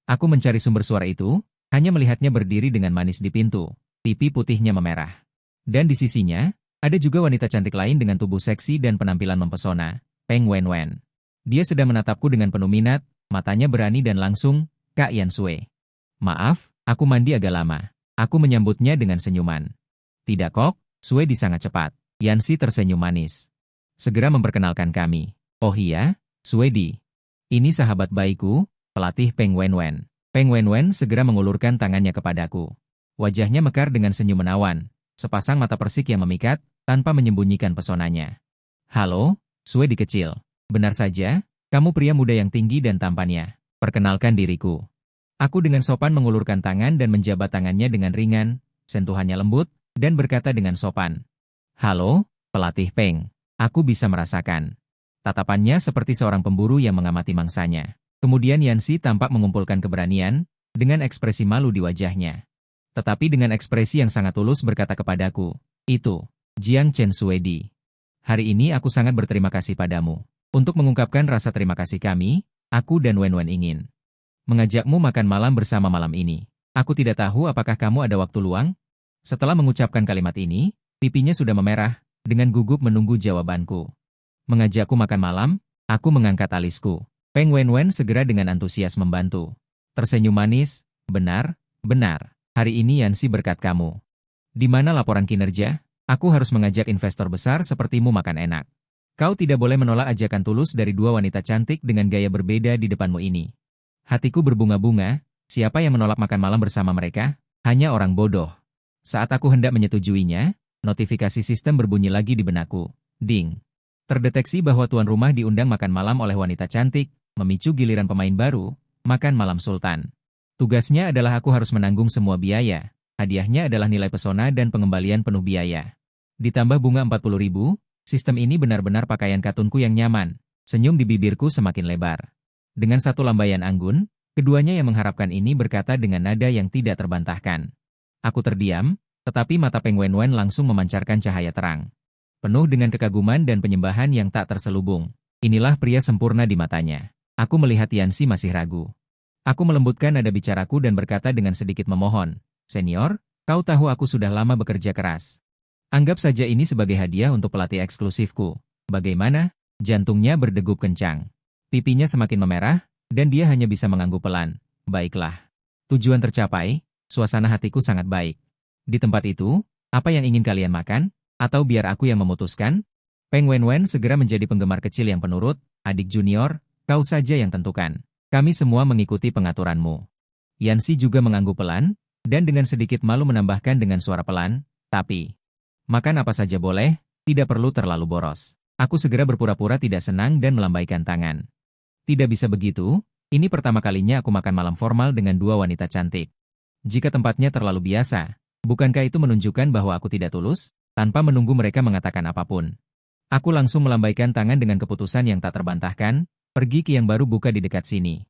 Aku mencari sumber suara itu, hanya melihatnya berdiri dengan manis di pintu, pipi putihnya memerah. Dan di sisinya, ada juga wanita cantik lain dengan tubuh seksi dan penampilan mempesona, Peng Wenwen. Dia sedang menatapku dengan penuh minat, matanya berani dan langsung, Kak Yan Sue. Maaf, aku mandi agak lama. Aku menyambutnya dengan senyuman. Tidak kok, Sue sangat cepat. Yansi tersenyum manis. Segera memperkenalkan kami. Oh iya, Suedi. Ini sahabat baikku, pelatih Peng Wenwen. Peng Wenwen segera mengulurkan tangannya kepadaku. Wajahnya mekar dengan senyum menawan, sepasang mata persik yang memikat, tanpa menyembunyikan pesonanya. Halo, Suedi kecil. Benar saja, kamu pria muda yang tinggi dan tampannya. Perkenalkan diriku. Aku dengan sopan mengulurkan tangan dan menjabat tangannya dengan ringan, sentuhannya lembut, dan berkata dengan sopan. Halo, pelatih Peng. Aku bisa merasakan. Tatapannya seperti seorang pemburu yang mengamati mangsanya. Kemudian Yansi tampak mengumpulkan keberanian, dengan ekspresi malu di wajahnya. Tetapi dengan ekspresi yang sangat tulus berkata kepadaku, itu, Jiang Chen Suedi. Hari ini aku sangat berterima kasih padamu. Untuk mengungkapkan rasa terima kasih kami, aku dan Wenwen ingin mengajakmu makan malam bersama malam ini. Aku tidak tahu apakah kamu ada waktu luang? Setelah mengucapkan kalimat ini, pipinya sudah memerah, dengan gugup menunggu jawabanku. Mengajakku makan malam, aku mengangkat alisku. Peng Wenwen segera dengan antusias membantu. Tersenyum manis, benar, hari ini Yansi berkat kamu. Di mana laporan kinerja? Aku harus mengajak investor besar sepertimu makan enak. Kau tidak boleh menolak ajakan tulus dari dua wanita cantik dengan gaya berbeda di depanmu ini. Hatiku berbunga-bunga, siapa yang menolak makan malam bersama mereka? Hanya orang bodoh. Saat aku hendak menyetujuinya, notifikasi sistem berbunyi lagi di benakku. Ding. Terdeteksi bahwa tuan rumah diundang makan malam oleh wanita cantik, memicu giliran pemain baru, makan malam sultan. Tugasnya adalah aku harus menanggung semua biaya. Hadiahnya adalah nilai pesona dan pengembalian penuh biaya. Ditambah bunga 40.000, sistem ini benar-benar pakaian katunku yang nyaman. Senyum di bibirku semakin lebar. Dengan satu lambaian anggun, keduanya yang mengharapkan ini berkata dengan nada yang tidak terbantahkan. Aku terdiam, tetapi mata Peng Wenwen langsung memancarkan cahaya terang. Penuh dengan kekaguman dan penyembahan yang tak terselubung. Inilah pria sempurna di matanya. Aku melihat Yansi masih ragu. Aku melembutkan nada bicaraku dan berkata dengan sedikit memohon, Senior, kau tahu aku sudah lama bekerja keras. Anggap saja ini sebagai hadiah untuk pelatih eksklusifku. Bagaimana? Jantungnya berdegup kencang. Pipinya semakin memerah, dan dia hanya bisa mengangguk pelan. Baiklah. Tujuan tercapai, suasana hatiku sangat baik. Di tempat itu, apa yang ingin kalian makan? Atau biar aku yang memutuskan? Peng Wenwen segera menjadi penggemar kecil yang penurut, adik junior, kau saja yang tentukan. Kami semua mengikuti pengaturanmu. Yansi juga mengangguk pelan, dan dengan sedikit malu menambahkan dengan suara pelan, tapi, makan apa saja boleh, tidak perlu terlalu boros. Aku segera berpura-pura tidak senang dan melambaikan tangan. Tidak bisa begitu, ini pertama kalinya aku makan malam formal dengan dua wanita cantik. Jika tempatnya terlalu biasa, bukankah itu menunjukkan bahwa aku tidak tulus? Tanpa menunggu mereka mengatakan apapun. Aku langsung melambaikan tangan dengan keputusan yang tak terbantahkan, pergi ke yang baru buka di dekat sini.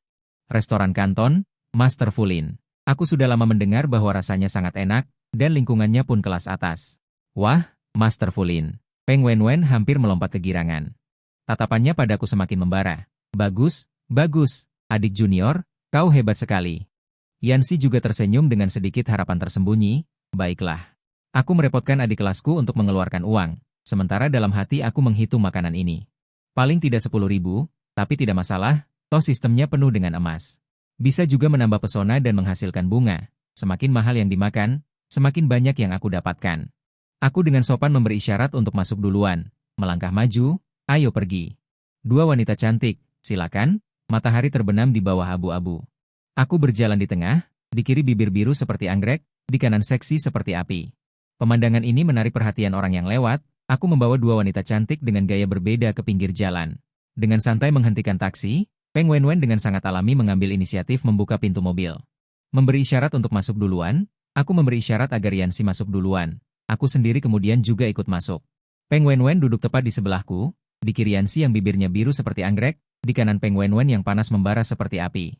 Restoran Kanton, Master Fulin. Aku sudah lama mendengar bahwa rasanya sangat enak, dan lingkungannya pun kelas atas. Wah, Master Fulin. Peng Wenwen hampir melompat kegirangan. Tatapannya padaku semakin membara. Bagus, adik junior, kau hebat sekali. Yansi juga tersenyum dengan sedikit harapan tersembunyi, baiklah. Aku merepotkan adik kelasku untuk mengeluarkan uang, sementara dalam hati aku menghitung makanan ini. Paling tidak 10.000, tapi tidak masalah, toh sistemnya penuh dengan emas. Bisa juga menambah pesona dan menghasilkan bunga. Semakin mahal yang dimakan, semakin banyak yang aku dapatkan. Aku dengan sopan memberi isyarat untuk masuk duluan, melangkah maju, ayo pergi. Dua wanita cantik, silakan, matahari terbenam di bawah abu-abu. Aku berjalan di tengah, Di kiri bibir biru seperti anggrek, di kanan seksi seperti api. Pemandangan ini menarik perhatian orang yang lewat. Aku membawa dua wanita cantik dengan gaya berbeda ke pinggir jalan. Dengan santai menghentikan taksi, Peng Wenwen dengan sangat alami mengambil inisiatif membuka pintu mobil. Memberi isyarat untuk masuk duluan, aku memberi isyarat agar Yanxi masuk duluan. Aku sendiri kemudian juga ikut masuk. Peng Wenwen duduk tepat di sebelahku, di kiri Yanxi yang bibirnya biru seperti anggrek, di kanan Peng Wenwen yang panas membara seperti api.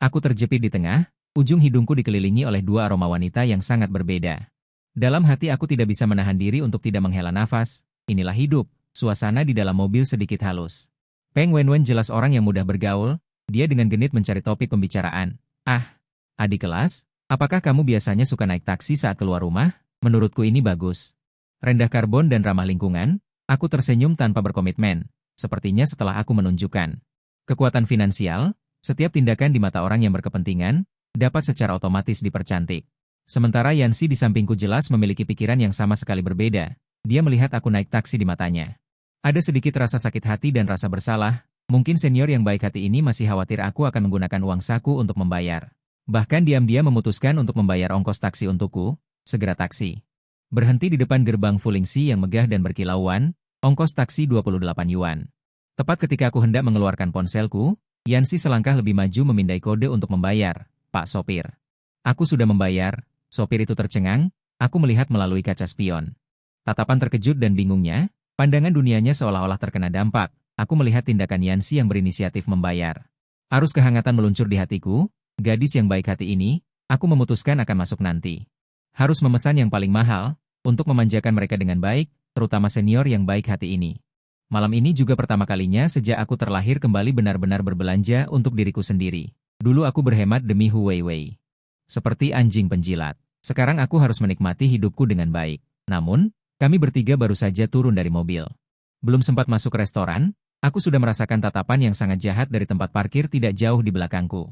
Aku terjepit di tengah, ujung hidungku dikelilingi oleh dua aroma wanita yang sangat berbeda. Dalam hati aku tidak bisa menahan diri untuk tidak menghela nafas. Inilah hidup. Suasana di dalam mobil sedikit halus. Peng Wenwen jelas orang yang mudah bergaul. Dia dengan genit mencari topik pembicaraan. Ah, adik kelas, apakah kamu biasanya suka naik taksi saat keluar rumah? Menurutku ini bagus. Rendah karbon dan ramah lingkungan. Aku tersenyum tanpa berkomitmen. Sepertinya setelah aku menunjukkan kekuatan finansial, setiap tindakan di mata orang yang berkepentingan dapat secara otomatis dipercantik. Sementara Yanxi di sampingku jelas memiliki pikiran yang sama sekali berbeda. Dia melihat aku naik taksi di matanya. Ada sedikit rasa sakit hati dan rasa bersalah. Mungkin senior yang baik hati ini masih khawatir aku akan menggunakan uang saku untuk membayar. Bahkan diam-diam memutuskan untuk membayar ongkos taksi untukku. Segera taksi berhenti di depan gerbang Fulingxi yang megah dan berkilauan. Ongkos taksi 28 yuan. Tepat ketika aku hendak mengeluarkan ponselku, Yanxi selangkah lebih maju memindai kode untuk membayar. Pak sopir. Aku sudah membayar. Sopir itu tercengang, aku melihat melalui kaca spion. Tatapan terkejut dan bingungnya, pandangan dunianya seolah-olah terkena dampak. Aku melihat tindakan Yanxi yang berinisiatif membayar. Arus kehangatan meluncur di hatiku, gadis yang baik hati ini, aku memutuskan akan masuk nanti. Harus memesan yang paling mahal, untuk memanjakan mereka dengan baik, terutama senior yang baik hati ini. Malam ini juga pertama kalinya sejak aku terlahir kembali benar-benar berbelanja untuk diriku sendiri. Dulu aku berhemat demi Hu Weiwei. Seperti anjing penjilat. Sekarang aku harus menikmati hidupku dengan baik. Namun, kami bertiga baru saja turun dari mobil. Belum sempat masuk restoran, aku sudah merasakan tatapan yang sangat jahat dari tempat parkir tidak jauh di belakangku.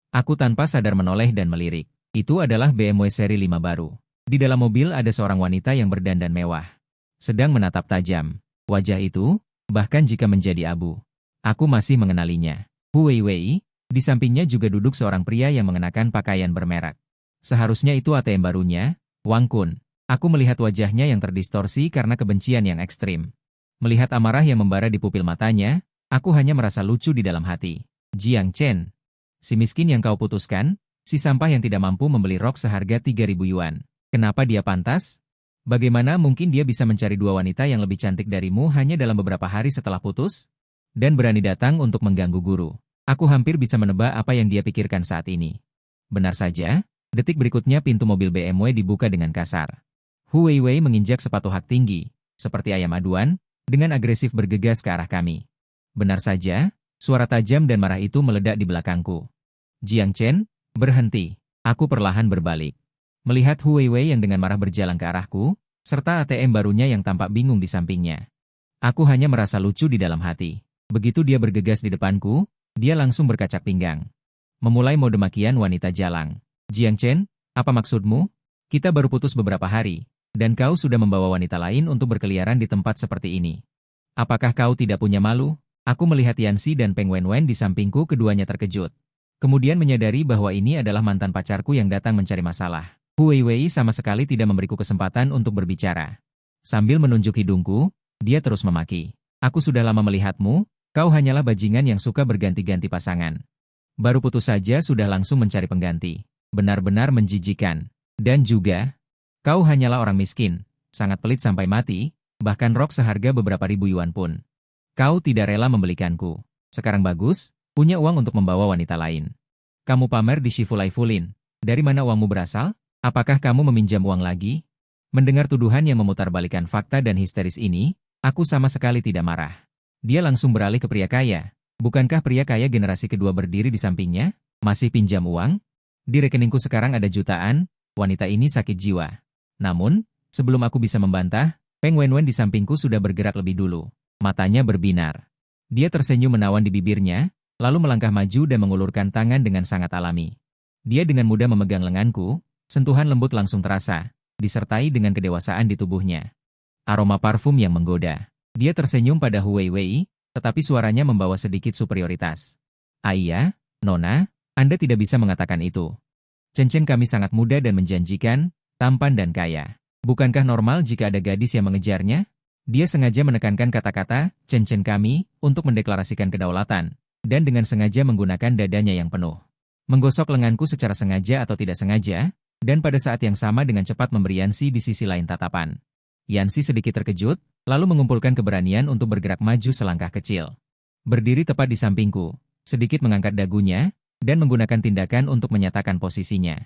Aku tanpa sadar menoleh dan melirik. Itu adalah BMW seri 5 baru. Di dalam mobil ada seorang wanita yang berdandan mewah. Sedang menatap tajam. Wajah itu, bahkan jika menjadi abu, aku masih mengenalinya. Hu Weiwei, di sampingnya juga duduk seorang pria yang mengenakan pakaian bermerek. Seharusnya itu ATM barunya, Wang Kun. Aku melihat wajahnya yang terdistorsi karena kebencian yang ekstrim. Melihat amarah yang membara di pupil matanya, aku hanya merasa lucu di dalam hati. Jiang Chen. Si miskin yang kau putuskan, si sampah yang tidak mampu membeli rok seharga 3.000 yuan. Kenapa dia pantas? Bagaimana mungkin dia bisa mencari dua wanita yang lebih cantik darimu hanya dalam beberapa hari setelah putus? Dan berani datang untuk mengganggu guru. Aku hampir bisa menebak apa yang dia pikirkan saat ini. Benar saja. Detik berikutnya pintu mobil BMW dibuka dengan kasar. Hu Weiwei menginjak sepatu hak tinggi, seperti ayam aduan, dengan agresif bergegas ke arah kami. Benar saja, suara tajam dan marah itu meledak di belakangku. Jiang Chen, berhenti. Aku perlahan berbalik. Melihat Hu Weiwei yang dengan marah berjalan ke arahku, serta ATM barunya yang tampak bingung di sampingnya. Aku hanya merasa lucu di dalam hati. Begitu dia bergegas di depanku, dia langsung berkacak pinggang. Memulai mode makian wanita jalang. Jiang Chen, apa maksudmu? Kita baru putus beberapa hari, dan kau sudah membawa wanita lain untuk berkeliaran di tempat seperti ini. Apakah kau tidak punya malu? Aku melihat Yanxi dan Peng Wenwen di sampingku, keduanya terkejut. Kemudian menyadari bahwa ini adalah mantan pacarku yang datang mencari masalah. Hu Weiwei sama sekali tidak memberiku kesempatan untuk berbicara. Sambil menunjuk hidungku, dia terus memaki. Aku sudah lama melihatmu, kau hanyalah bajingan yang suka berganti-ganti pasangan. Baru putus saja sudah langsung mencari pengganti. Benar-benar menjijikan. Dan juga, kau hanyalah orang miskin, sangat pelit sampai mati, bahkan rok seharga beberapa ribu yuan pun. Kau tidak rela membelikanku. Sekarang bagus, punya uang untuk membawa wanita lain. Kamu pamer di Shifulai Fulin. Dari mana uangmu berasal? Apakah kamu meminjam uang lagi? Mendengar tuduhan yang memutarbalikkan fakta dan histeris ini, aku sama sekali tidak marah. Dia langsung beralih ke pria kaya. Bukankah pria kaya generasi kedua berdiri di sampingnya? Masih pinjam uang? Di rekeningku sekarang ada jutaan, wanita ini sakit jiwa. Namun, sebelum aku bisa membantah, Peng Wenwen di sampingku sudah bergerak lebih dulu. Matanya berbinar. Dia tersenyum menawan di bibirnya, lalu melangkah maju dan mengulurkan tangan dengan sangat alami. Dia dengan mudah memegang lenganku, sentuhan lembut langsung terasa, disertai dengan kedewasaan di tubuhnya. Aroma parfum yang menggoda. Dia tersenyum pada Hu Weiwei, tetapi suaranya membawa sedikit superioritas. Iya, Nona, Anda tidak bisa mengatakan itu. Chen kami sangat muda dan menjanjikan, tampan dan kaya. Bukankah normal jika ada gadis yang mengejarnya? Dia sengaja menekankan kata-kata, Chen kami, untuk mendeklarasikan kedaulatan, dan dengan sengaja menggunakan dadanya yang penuh. Menggosok lenganku secara sengaja atau tidak sengaja, dan pada saat yang sama dengan cepat memberi Yanxi di sisi lain tatapan. Yanxi sedikit terkejut, lalu mengumpulkan keberanian untuk bergerak maju selangkah kecil. Berdiri tepat di sampingku, sedikit mengangkat dagunya, dan menggunakan tindakan untuk menyatakan posisinya.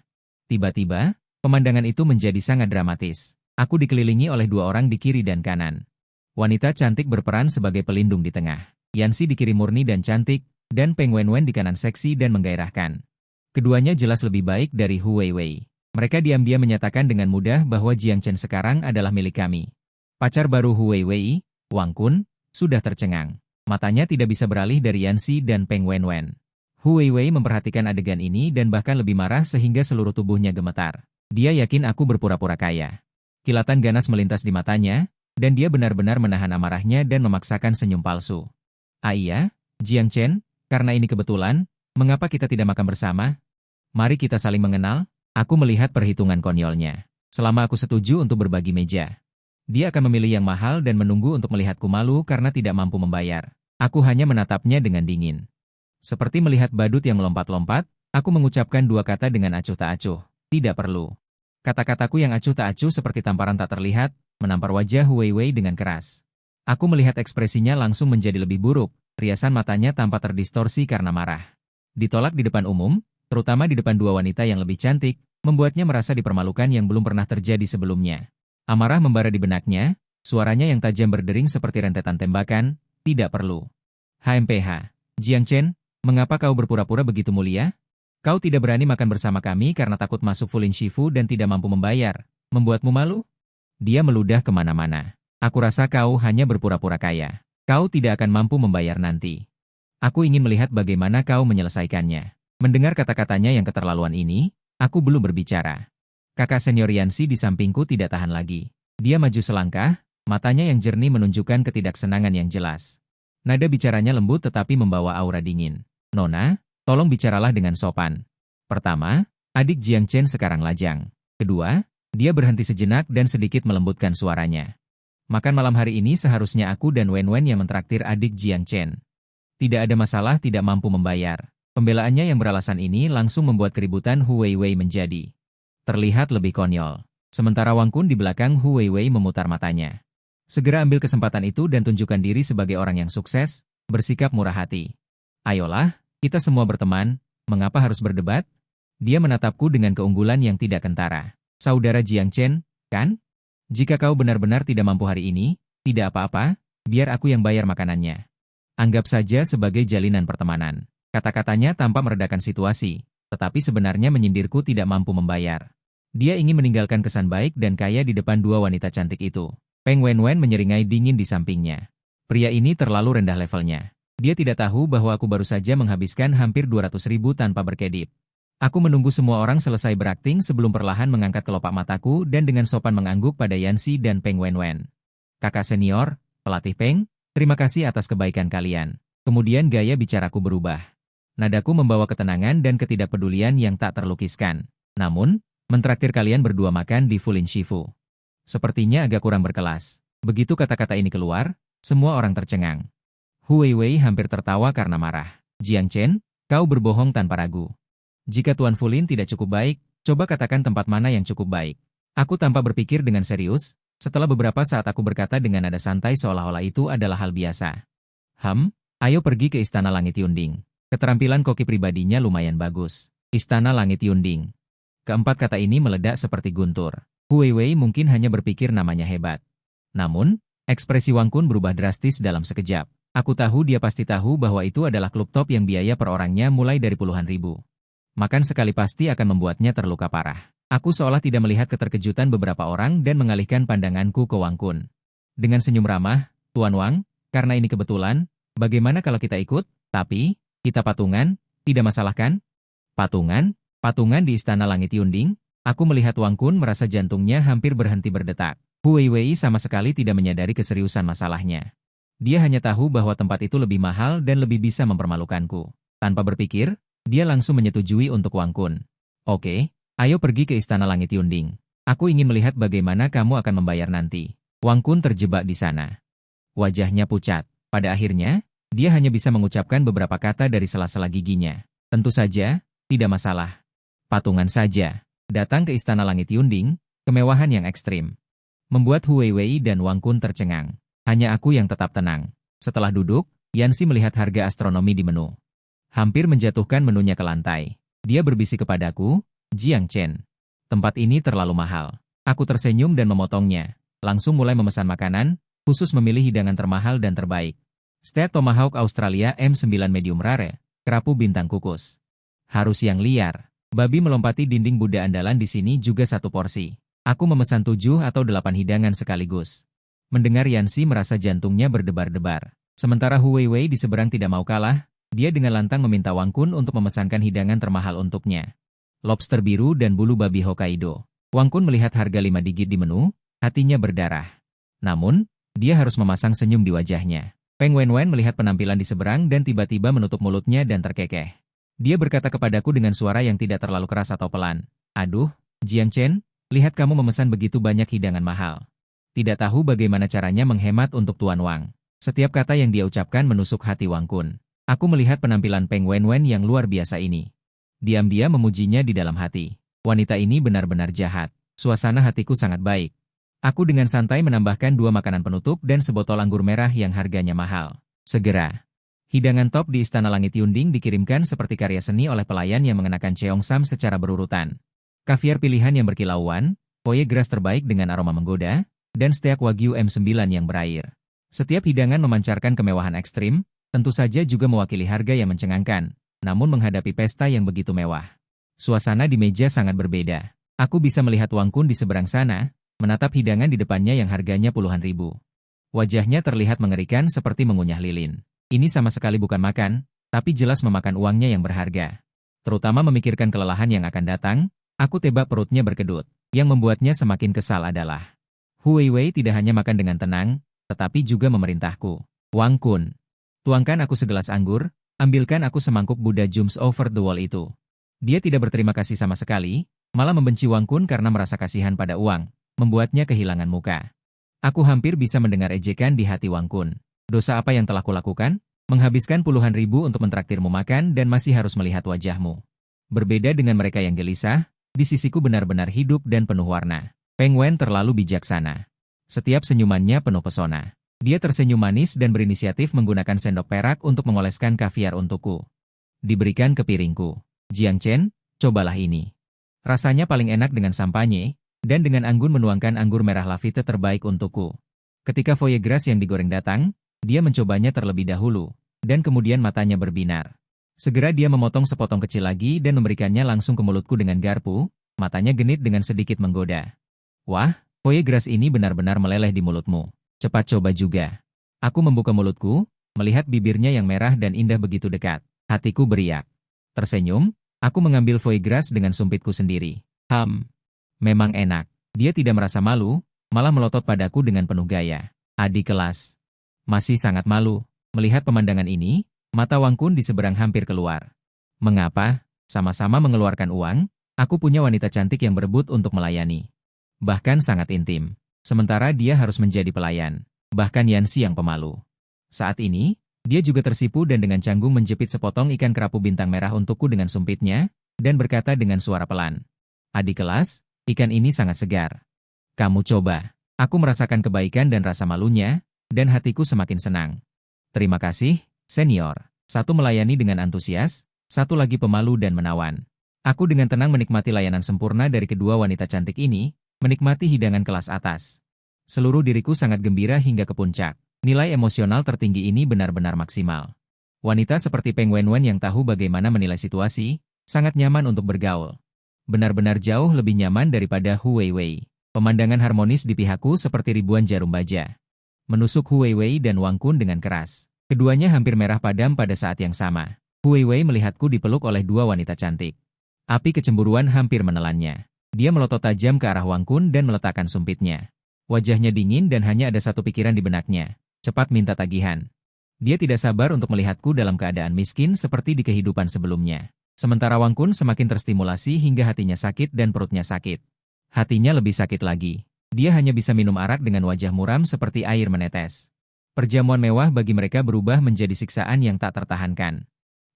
Tiba-tiba, pemandangan itu menjadi sangat dramatis. Aku dikelilingi oleh dua orang di kiri dan kanan. Wanita cantik berperan sebagai pelindung di tengah. Yanxi di kiri murni dan cantik, dan Peng Wenwen di kanan seksi dan menggairahkan. Keduanya jelas lebih baik dari Hu Weiwei. Mereka diam-diam menyatakan dengan mudah bahwa Jiang Chen sekarang adalah milik kami. Pacar baru Hu Weiwei, Wang Kun, sudah tercengang. Matanya tidak bisa beralih dari Yanxi dan Peng Wenwen. Hu Weiwei memperhatikan adegan ini dan bahkan lebih marah sehingga seluruh tubuhnya gemetar. Dia yakin aku berpura-pura kaya. Kilatan ganas melintas di matanya, dan dia benar-benar menahan amarahnya dan memaksakan senyum palsu. Ah iya, Jiang Chen, karena ini kebetulan, mengapa kita tidak makan bersama? Mari kita saling mengenal. Aku melihat perhitungan konyolnya. Selama aku setuju untuk berbagi meja, dia akan memilih yang mahal dan menunggu untuk melihatku malu karena tidak mampu membayar. Aku hanya menatapnya dengan dingin. Seperti melihat badut yang melompat-lompat, aku mengucapkan dua kata dengan acuh tak acuh. Tidak perlu. Kata-kataku yang acuh tak acuh seperti tamparan tak terlihat, menampar wajah Hu Weiwei dengan keras. Aku melihat ekspresinya langsung menjadi lebih buruk, riasan matanya tampak terdistorsi karena marah. Ditolak di depan umum, terutama di depan dua wanita yang lebih cantik, membuatnya merasa dipermalukan yang belum pernah terjadi sebelumnya. Amarah membara di benaknya, suaranya yang tajam berdering seperti rentetan tembakan, tidak perlu. HMPH. Jiang Chen, mengapa kau berpura-pura begitu mulia? Kau tidak berani makan bersama kami karena takut masuk Fulin Shifu dan tidak mampu membayar. Membuatmu malu? Dia meludah kemana-mana. Aku rasa kau hanya berpura-pura kaya. Kau tidak akan mampu membayar nanti. Aku ingin melihat bagaimana kau menyelesaikannya. Mendengar kata-katanya yang keterlaluan ini, aku belum berbicara. Kakak senior Yanxi di sampingku tidak tahan lagi. Dia maju selangkah, matanya yang jernih menunjukkan ketidaksenangan yang jelas. Nada bicaranya lembut tetapi membawa aura dingin. Nona, tolong bicaralah dengan sopan. Pertama, adik Jiang Chen sekarang lajang. Kedua, dia berhenti sejenak dan sedikit melembutkan suaranya. Makan malam hari ini seharusnya aku dan Wenwen yang mentraktir adik Jiang Chen. Tidak ada masalah tidak mampu membayar. Pembelaannya yang beralasan ini langsung membuat keributan Hu Weiwei menjadi terlihat lebih konyol. Sementara Wang Kun di belakang Hu Weiwei memutar matanya. Segera ambil kesempatan itu dan tunjukkan diri sebagai orang yang sukses, bersikap murah hati. Ayolah, kita semua berteman, mengapa harus berdebat? Dia menatapku dengan keunggulan yang tidak kentara. Saudara Jiang Chen, kan? Jika kau benar-benar tidak mampu hari ini, tidak apa-apa, biar aku yang bayar makanannya. Anggap saja sebagai jalinan pertemanan. Kata-katanya tampak meredakan situasi, tetapi sebenarnya menyindirku tidak mampu membayar. Dia ingin meninggalkan kesan baik dan kaya di depan dua wanita cantik itu. Peng Wenwen menyeringai dingin di sampingnya. Pria ini terlalu rendah levelnya. Dia tidak tahu bahwa aku baru saja menghabiskan hampir 200.000 tanpa berkedip. Aku menunggu semua orang selesai berakting sebelum perlahan mengangkat kelopak mataku dan dengan sopan mengangguk pada Yanxi dan Peng Wenwen. Kakak senior, pelatih Peng, terima kasih atas kebaikan kalian. Kemudian gaya bicaraku berubah. Nadaku membawa ketenangan dan ketidakpedulian yang tak terlukiskan. Namun, mentraktir kalian berdua makan di Fulin Shifu. Sepertinya agak kurang berkelas. Begitu kata-kata ini keluar, semua orang tercengang. Hu Weiwei hampir tertawa karena marah. Jiang Chen, kau berbohong tanpa ragu. Jika Tuan Fulin tidak cukup baik, coba katakan tempat mana yang cukup baik. Aku tanpa berpikir dengan serius, setelah beberapa saat aku berkata dengan nada santai seolah-olah itu adalah hal biasa. Ayo pergi ke Istana Langit Yunding. Keterampilan koki pribadinya lumayan bagus. Istana Langit Yunding. Keempat kata ini meledak seperti guntur. Hu Weiwei mungkin hanya berpikir namanya hebat. Namun, ekspresi Wang Kun berubah drastis dalam sekejap. Aku tahu dia pasti tahu bahwa itu adalah klub top yang biaya per orangnya mulai dari puluhan ribu. Makan sekali pasti akan membuatnya terluka parah. Aku seolah tidak melihat keterkejutan beberapa orang dan mengalihkan pandanganku ke Wang Kun. Dengan senyum ramah, Tuan Wang, karena ini kebetulan, bagaimana kalau kita ikut? Tapi, kita patungan, tidak masalah kan? Patungan? Patungan di Istana Langit Yunding? Aku melihat Wang Kun merasa jantungnya hampir berhenti berdetak. Hu Weiwei sama sekali tidak menyadari keseriusan masalahnya. Dia hanya tahu bahwa tempat itu lebih mahal dan lebih bisa mempermalukanku. Tanpa berpikir, dia langsung menyetujui untuk Wang Kun. Oke, ayo pergi ke Istana Langit Yunding. Aku ingin melihat bagaimana kamu akan membayar nanti. Wang Kun terjebak di sana. Wajahnya pucat. Pada akhirnya, dia hanya bisa mengucapkan beberapa kata dari sela-sela giginya. Tentu saja, tidak masalah. Patungan saja. Datang ke Istana Langit Yunding, kemewahan yang ekstrim. Membuat Hu Weiwei dan Wang Kun tercengang. Hanya aku yang tetap tenang. Setelah duduk, Yanxi melihat harga astronomi di menu. Hampir menjatuhkan menunya ke lantai. Dia berbisik kepadaku, Jiang Chen. Tempat ini terlalu mahal. Aku tersenyum dan memotongnya. Langsung mulai memesan makanan, khusus memilih hidangan termahal dan terbaik. Steak Tomahawk Australia M9 medium rare, kerapu bintang kukus. Harus yang liar. Babi melompati dinding Buddha andalan di sini juga satu porsi. Aku memesan 7 atau 8 hidangan sekaligus. Mendengar Yanxi merasa jantungnya berdebar-debar. Sementara Hu Weiwei di seberang tidak mau kalah, dia dengan lantang meminta Wang Kun untuk memesankan hidangan termahal untuknya. Lobster biru dan bulu babi Hokkaido. Wang Kun melihat harga 5 digit di menu, hatinya berdarah. Namun, dia harus memasang senyum di wajahnya. Peng Wenwen melihat penampilan di seberang dan tiba-tiba menutup mulutnya dan terkekeh. Dia berkata kepadaku dengan suara yang tidak terlalu keras atau pelan. Aduh, Jiang Chen, lihat kamu memesan begitu banyak hidangan mahal. Tidak tahu bagaimana caranya menghemat untuk Tuan Wang. Setiap kata yang dia ucapkan menusuk hati Wang Kun. Aku melihat penampilan Peng Wenwen yang luar biasa ini. Diam-diam memujinya di dalam hati. Wanita ini benar-benar jahat. Suasana hatiku sangat baik. Aku dengan santai menambahkan 2 makanan penutup dan sebotol anggur merah yang harganya mahal. Segera. Hidangan top di Istana Langit Yunding dikirimkan seperti karya seni oleh pelayan yang mengenakan cheongsam secara berurutan. Kaviar pilihan yang berkilauan, foie gras terbaik dengan aroma menggoda, dan steak Wagyu M9 yang berair. Setiap hidangan memancarkan kemewahan ekstrim, tentu saja juga mewakili harga yang mencengangkan, namun menghadapi pesta yang begitu mewah. Suasana di meja sangat berbeda. Aku bisa melihat Wang Kun di seberang sana, menatap hidangan di depannya yang harganya puluhan ribu. Wajahnya terlihat mengerikan seperti mengunyah lilin. Ini sama sekali bukan makan, tapi jelas memakan uangnya yang berharga. Terutama memikirkan kelelahan yang akan datang, aku tebak perutnya berkedut. Yang membuatnya semakin kesal adalah Hu Weiwei tidak hanya makan dengan tenang, tetapi juga memerintahku. Wang Kun, tuangkan aku segelas anggur, ambilkan aku semangkuk Buddha Jumps over the wall itu. Dia tidak berterima kasih sama sekali, malah membenci Wang Kun karena merasa kasihan pada uang. Membuatnya kehilangan muka. Aku hampir bisa mendengar ejekan di hati Wang Kun. Dosa apa yang telah kulakukan? Menghabiskan puluhan ribu untuk mentraktirmu makan dan masih harus melihat wajahmu. Berbeda dengan mereka yang gelisah, di sisiku benar-benar hidup dan penuh warna. Peng Wen terlalu bijaksana. Setiap senyumannya penuh pesona. Dia tersenyum manis dan berinisiatif menggunakan sendok perak untuk mengoleskan kaviar untukku. Diberikan ke piringku. Jiang Chen, cobalah ini. Rasanya paling enak dengan sampanye, dan dengan anggun menuangkan anggur merah Lafite terbaik untukku. Ketika foie gras yang digoreng datang, dia mencobanya terlebih dahulu, dan kemudian matanya berbinar. Segera dia memotong sepotong kecil lagi dan memberikannya langsung ke mulutku dengan garpu, matanya genit dengan sedikit menggoda. Wah, foie gras ini benar-benar meleleh di mulutmu. Cepat coba juga. Aku membuka mulutku, melihat bibirnya yang merah dan indah begitu dekat. Hatiku beriak. Tersenyum, aku mengambil foie gras dengan sumpitku sendiri. Memang enak. Dia tidak merasa malu, malah melotot padaku dengan penuh gaya. Adik kelas. Masih sangat malu. Melihat pemandangan ini, mata Wang Kun di seberang hampir keluar. Mengapa? Sama-sama mengeluarkan uang, aku punya wanita cantik yang berebut untuk melayani. Bahkan sangat intim. Sementara dia harus menjadi pelayan. Bahkan Yanxi yang pemalu. Saat ini, dia juga tersipu dan dengan canggung menjepit sepotong ikan kerapu bintang merah untukku dengan sumpitnya, dan berkata dengan suara pelan. Adik kelas, ikan ini sangat segar. Kamu coba. Aku merasakan kebaikan dan rasa malunya, dan hatiku semakin senang. Terima kasih, senior. Satu melayani dengan antusias, satu lagi pemalu dan menawan. Aku dengan tenang menikmati layanan sempurna dari kedua wanita cantik ini, menikmati hidangan kelas atas. Seluruh diriku sangat gembira hingga ke puncak. Nilai emosional tertinggi ini benar-benar maksimal. Wanita seperti Peng Wenwen yang tahu bagaimana menilai situasi, sangat nyaman untuk bergaul. Benar-benar jauh lebih nyaman daripada Hu Weiwei. Pemandangan harmonis di pihakku seperti ribuan jarum baja. Menusuk Hu Weiwei dan Wang Kun dengan keras. Keduanya hampir merah padam pada saat yang sama. Hu Weiwei melihatku dipeluk oleh 2 wanita cantik. Api kecemburuan hampir menelannya. Dia melotot tajam ke arah Wang Kun dan meletakkan sumpitnya. Wajahnya dingin dan hanya ada satu pikiran di benaknya. Cepat minta tagihan. Dia tidak sabar untuk melihatku dalam keadaan miskin seperti di kehidupan sebelumnya. Sementara Wang Kun semakin terstimulasi hingga hatinya sakit dan perutnya sakit. Hatinya lebih sakit lagi. Dia hanya bisa minum arak dengan wajah muram seperti air menetes. Perjamuan mewah bagi mereka berubah menjadi siksaan yang tak tertahankan.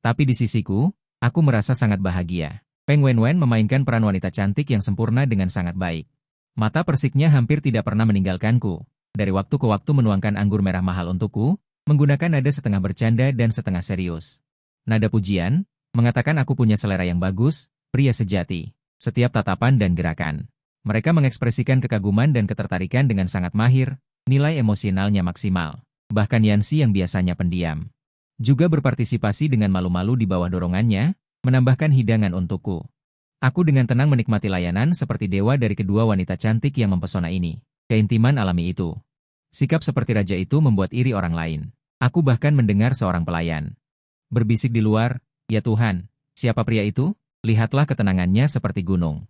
Tapi di sisiku, aku merasa sangat bahagia. Peng Wenwen memainkan peran wanita cantik yang sempurna dengan sangat baik. Mata persiknya hampir tidak pernah meninggalkanku. Dari waktu ke waktu menuangkan anggur merah mahal untukku, menggunakan nada setengah bercanda dan setengah serius. Nada pujian, mengatakan aku punya selera yang bagus, pria sejati. Setiap tatapan dan gerakan. Mereka mengekspresikan kekaguman dan ketertarikan dengan sangat mahir, nilai emosionalnya maksimal. Bahkan Yanxi yang biasanya pendiam juga berpartisipasi dengan malu-malu di bawah dorongannya, menambahkan hidangan untukku. Aku dengan tenang menikmati layanan seperti dewa dari kedua wanita cantik yang mempesona ini. Keintiman alami itu. Sikap seperti raja itu membuat iri orang lain. Aku bahkan mendengar seorang pelayan berbisik di luar, "Ya Tuhan, siapa pria itu? Lihatlah ketenangannya seperti gunung.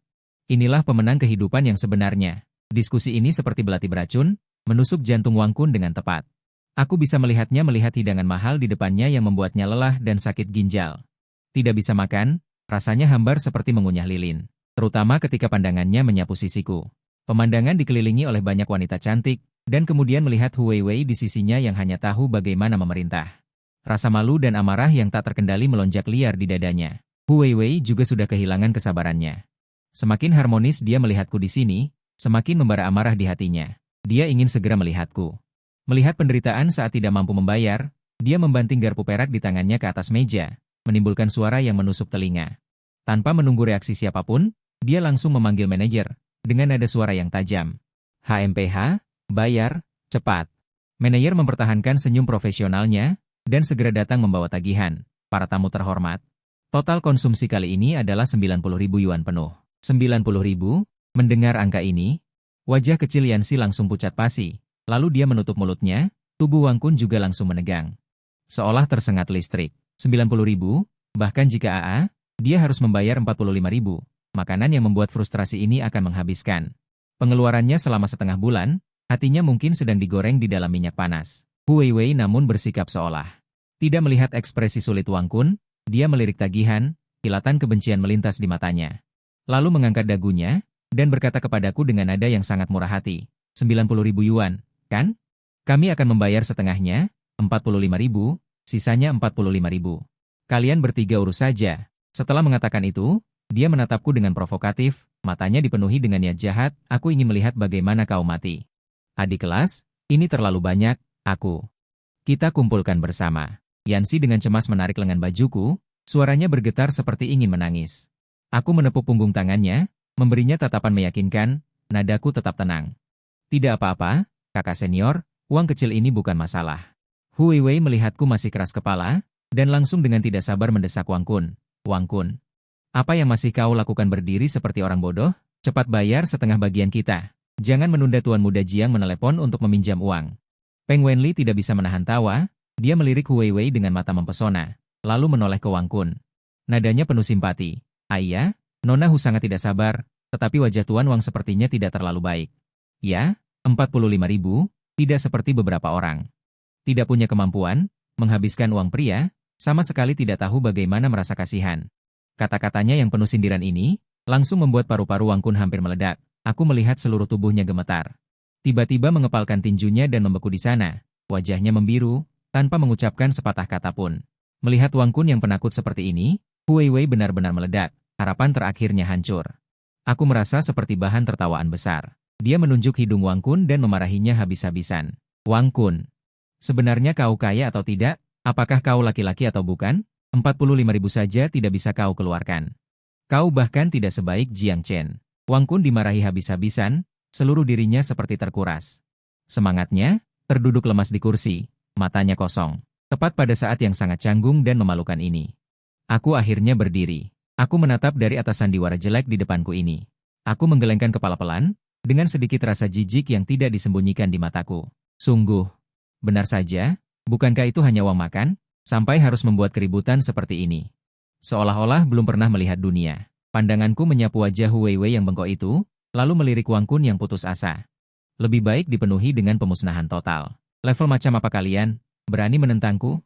Inilah pemenang kehidupan yang sebenarnya." Diskusi ini seperti belati beracun, menusuk jantung Wang Kun dengan tepat. Aku bisa melihatnya melihat hidangan mahal di depannya yang membuatnya lelah dan sakit ginjal. Tidak bisa makan, rasanya hambar seperti mengunyah lilin. Terutama ketika pandangannya menyapu sisiku. Pemandangan dikelilingi oleh banyak wanita cantik, dan kemudian melihat Hu Weiwei di sisinya yang hanya tahu bagaimana memerintah. Rasa malu dan amarah yang tak terkendali melonjak liar di dadanya. Hu Weiwei juga sudah kehilangan kesabarannya. Semakin harmonis dia melihatku di sini, semakin membara amarah di hatinya. Dia ingin segera melihatku. Melihat penderitaan saat tidak mampu membayar, dia membanting garpu perak di tangannya ke atas meja, menimbulkan suara yang menusuk telinga. Tanpa menunggu reaksi siapapun, dia langsung memanggil manajer, dengan nada suara yang tajam. "HMPH, bayar, cepat." Manajer mempertahankan senyum profesionalnya, dan segera datang membawa tagihan. "Para tamu terhormat, total konsumsi kali ini adalah 90.000 yuan penuh." 90.000? Mendengar angka ini, wajah kecil Yanxi langsung pucat pasi, lalu dia menutup mulutnya, tubuh Wang Kun juga langsung menegang. Seolah tersengat listrik. 90.000, bahkan jika AA, dia harus membayar 45.000. Makanan yang membuat frustrasi ini akan menghabiskan pengeluarannya selama setengah bulan, hatinya mungkin sedang digoreng di dalam minyak panas. Hu Weiwei namun bersikap seolah tidak melihat ekspresi sulit Wang Kun, dia melirik tagihan, kilatan kebencian melintas di matanya. Lalu mengangkat dagunya, dan berkata kepadaku dengan nada yang sangat murah hati, 90.000 yuan, kan? Kami akan membayar setengahnya, 45.000, sisanya 45.000. Kalian bertiga urus saja. Setelah mengatakan itu, dia menatapku dengan provokatif, matanya dipenuhi dengan niat jahat, aku ingin melihat bagaimana kau mati. Adik kelas, ini terlalu banyak, aku. Kita kumpulkan bersama. Yanxi dengan cemas menarik lengan bajuku, suaranya bergetar seperti ingin menangis. Aku menepuk punggung tangannya, memberinya tatapan meyakinkan, nadaku tetap tenang. Tidak apa-apa, kakak senior, uang kecil ini bukan masalah. Hu Weiwei melihatku masih keras kepala, dan langsung dengan tidak sabar mendesak Wang Kun. "Wang Kun, apa yang masih kau lakukan berdiri seperti orang bodoh? Cepat bayar setengah bagian kita. Jangan menunda Tuan Muda Jiang menelepon untuk meminjam uang." Peng Wenli tidak bisa menahan tawa, dia melirik Hu Weiwei dengan mata mempesona, lalu menoleh ke Wang Kun. Nadanya penuh simpati. "Ayah, Nona Hu sangat tidak sabar, tetapi wajah Tuan Wang sepertinya tidak terlalu baik." "Ya, 45.000, tidak seperti beberapa orang. Tidak punya kemampuan, menghabiskan uang pria, sama sekali tidak tahu bagaimana merasa kasihan." Kata-katanya yang penuh sindiran ini, langsung membuat paru-paru Wang Kun hampir meledak. Aku melihat seluruh tubuhnya gemetar. Tiba-tiba mengepalkan tinjunya dan membeku di sana. Wajahnya membiru, tanpa mengucapkan sepatah kata pun. Melihat Wang Kun yang penakut seperti ini, Hu Weiwei benar-benar meledak. Harapan terakhirnya hancur. Aku merasa seperti bahan tertawaan besar. Dia menunjuk hidung Wang Kun dan memarahinya habis-habisan. "Wang Kun, sebenarnya kau kaya atau tidak? Apakah kau laki-laki atau bukan? 45.000 saja tidak bisa kau keluarkan. Kau bahkan tidak sebaik Jiang Chen." Wang Kun dimarahi habis-habisan, seluruh dirinya seperti terkuras. Semangatnya, terduduk lemas di kursi, matanya kosong. Tepat pada saat yang sangat canggung dan memalukan ini. Aku akhirnya berdiri. Aku menatap dari atas sandiwara jelek di depanku ini. Aku menggelengkan kepala pelan, dengan sedikit rasa jijik yang tidak disembunyikan di mataku. Sungguh, benar saja, bukankah itu hanya uang makan, sampai harus membuat keributan seperti ini? Seolah-olah belum pernah melihat dunia. Pandanganku menyapu wajah Hu Weiwei yang bengkok itu, lalu melirik Wang Kun yang putus asa. Lebih baik dipenuhi dengan pemusnahan total. Level macam apa kalian? Berani menentangku?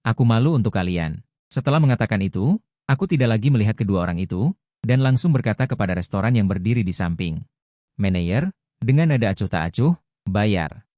Aku malu untuk kalian. Setelah mengatakan itu, Aku tidak lagi melihat kedua orang itu, dan langsung berkata kepada restoran yang berdiri di samping. Manajer, dengan nada acuh tak acuh, bayar.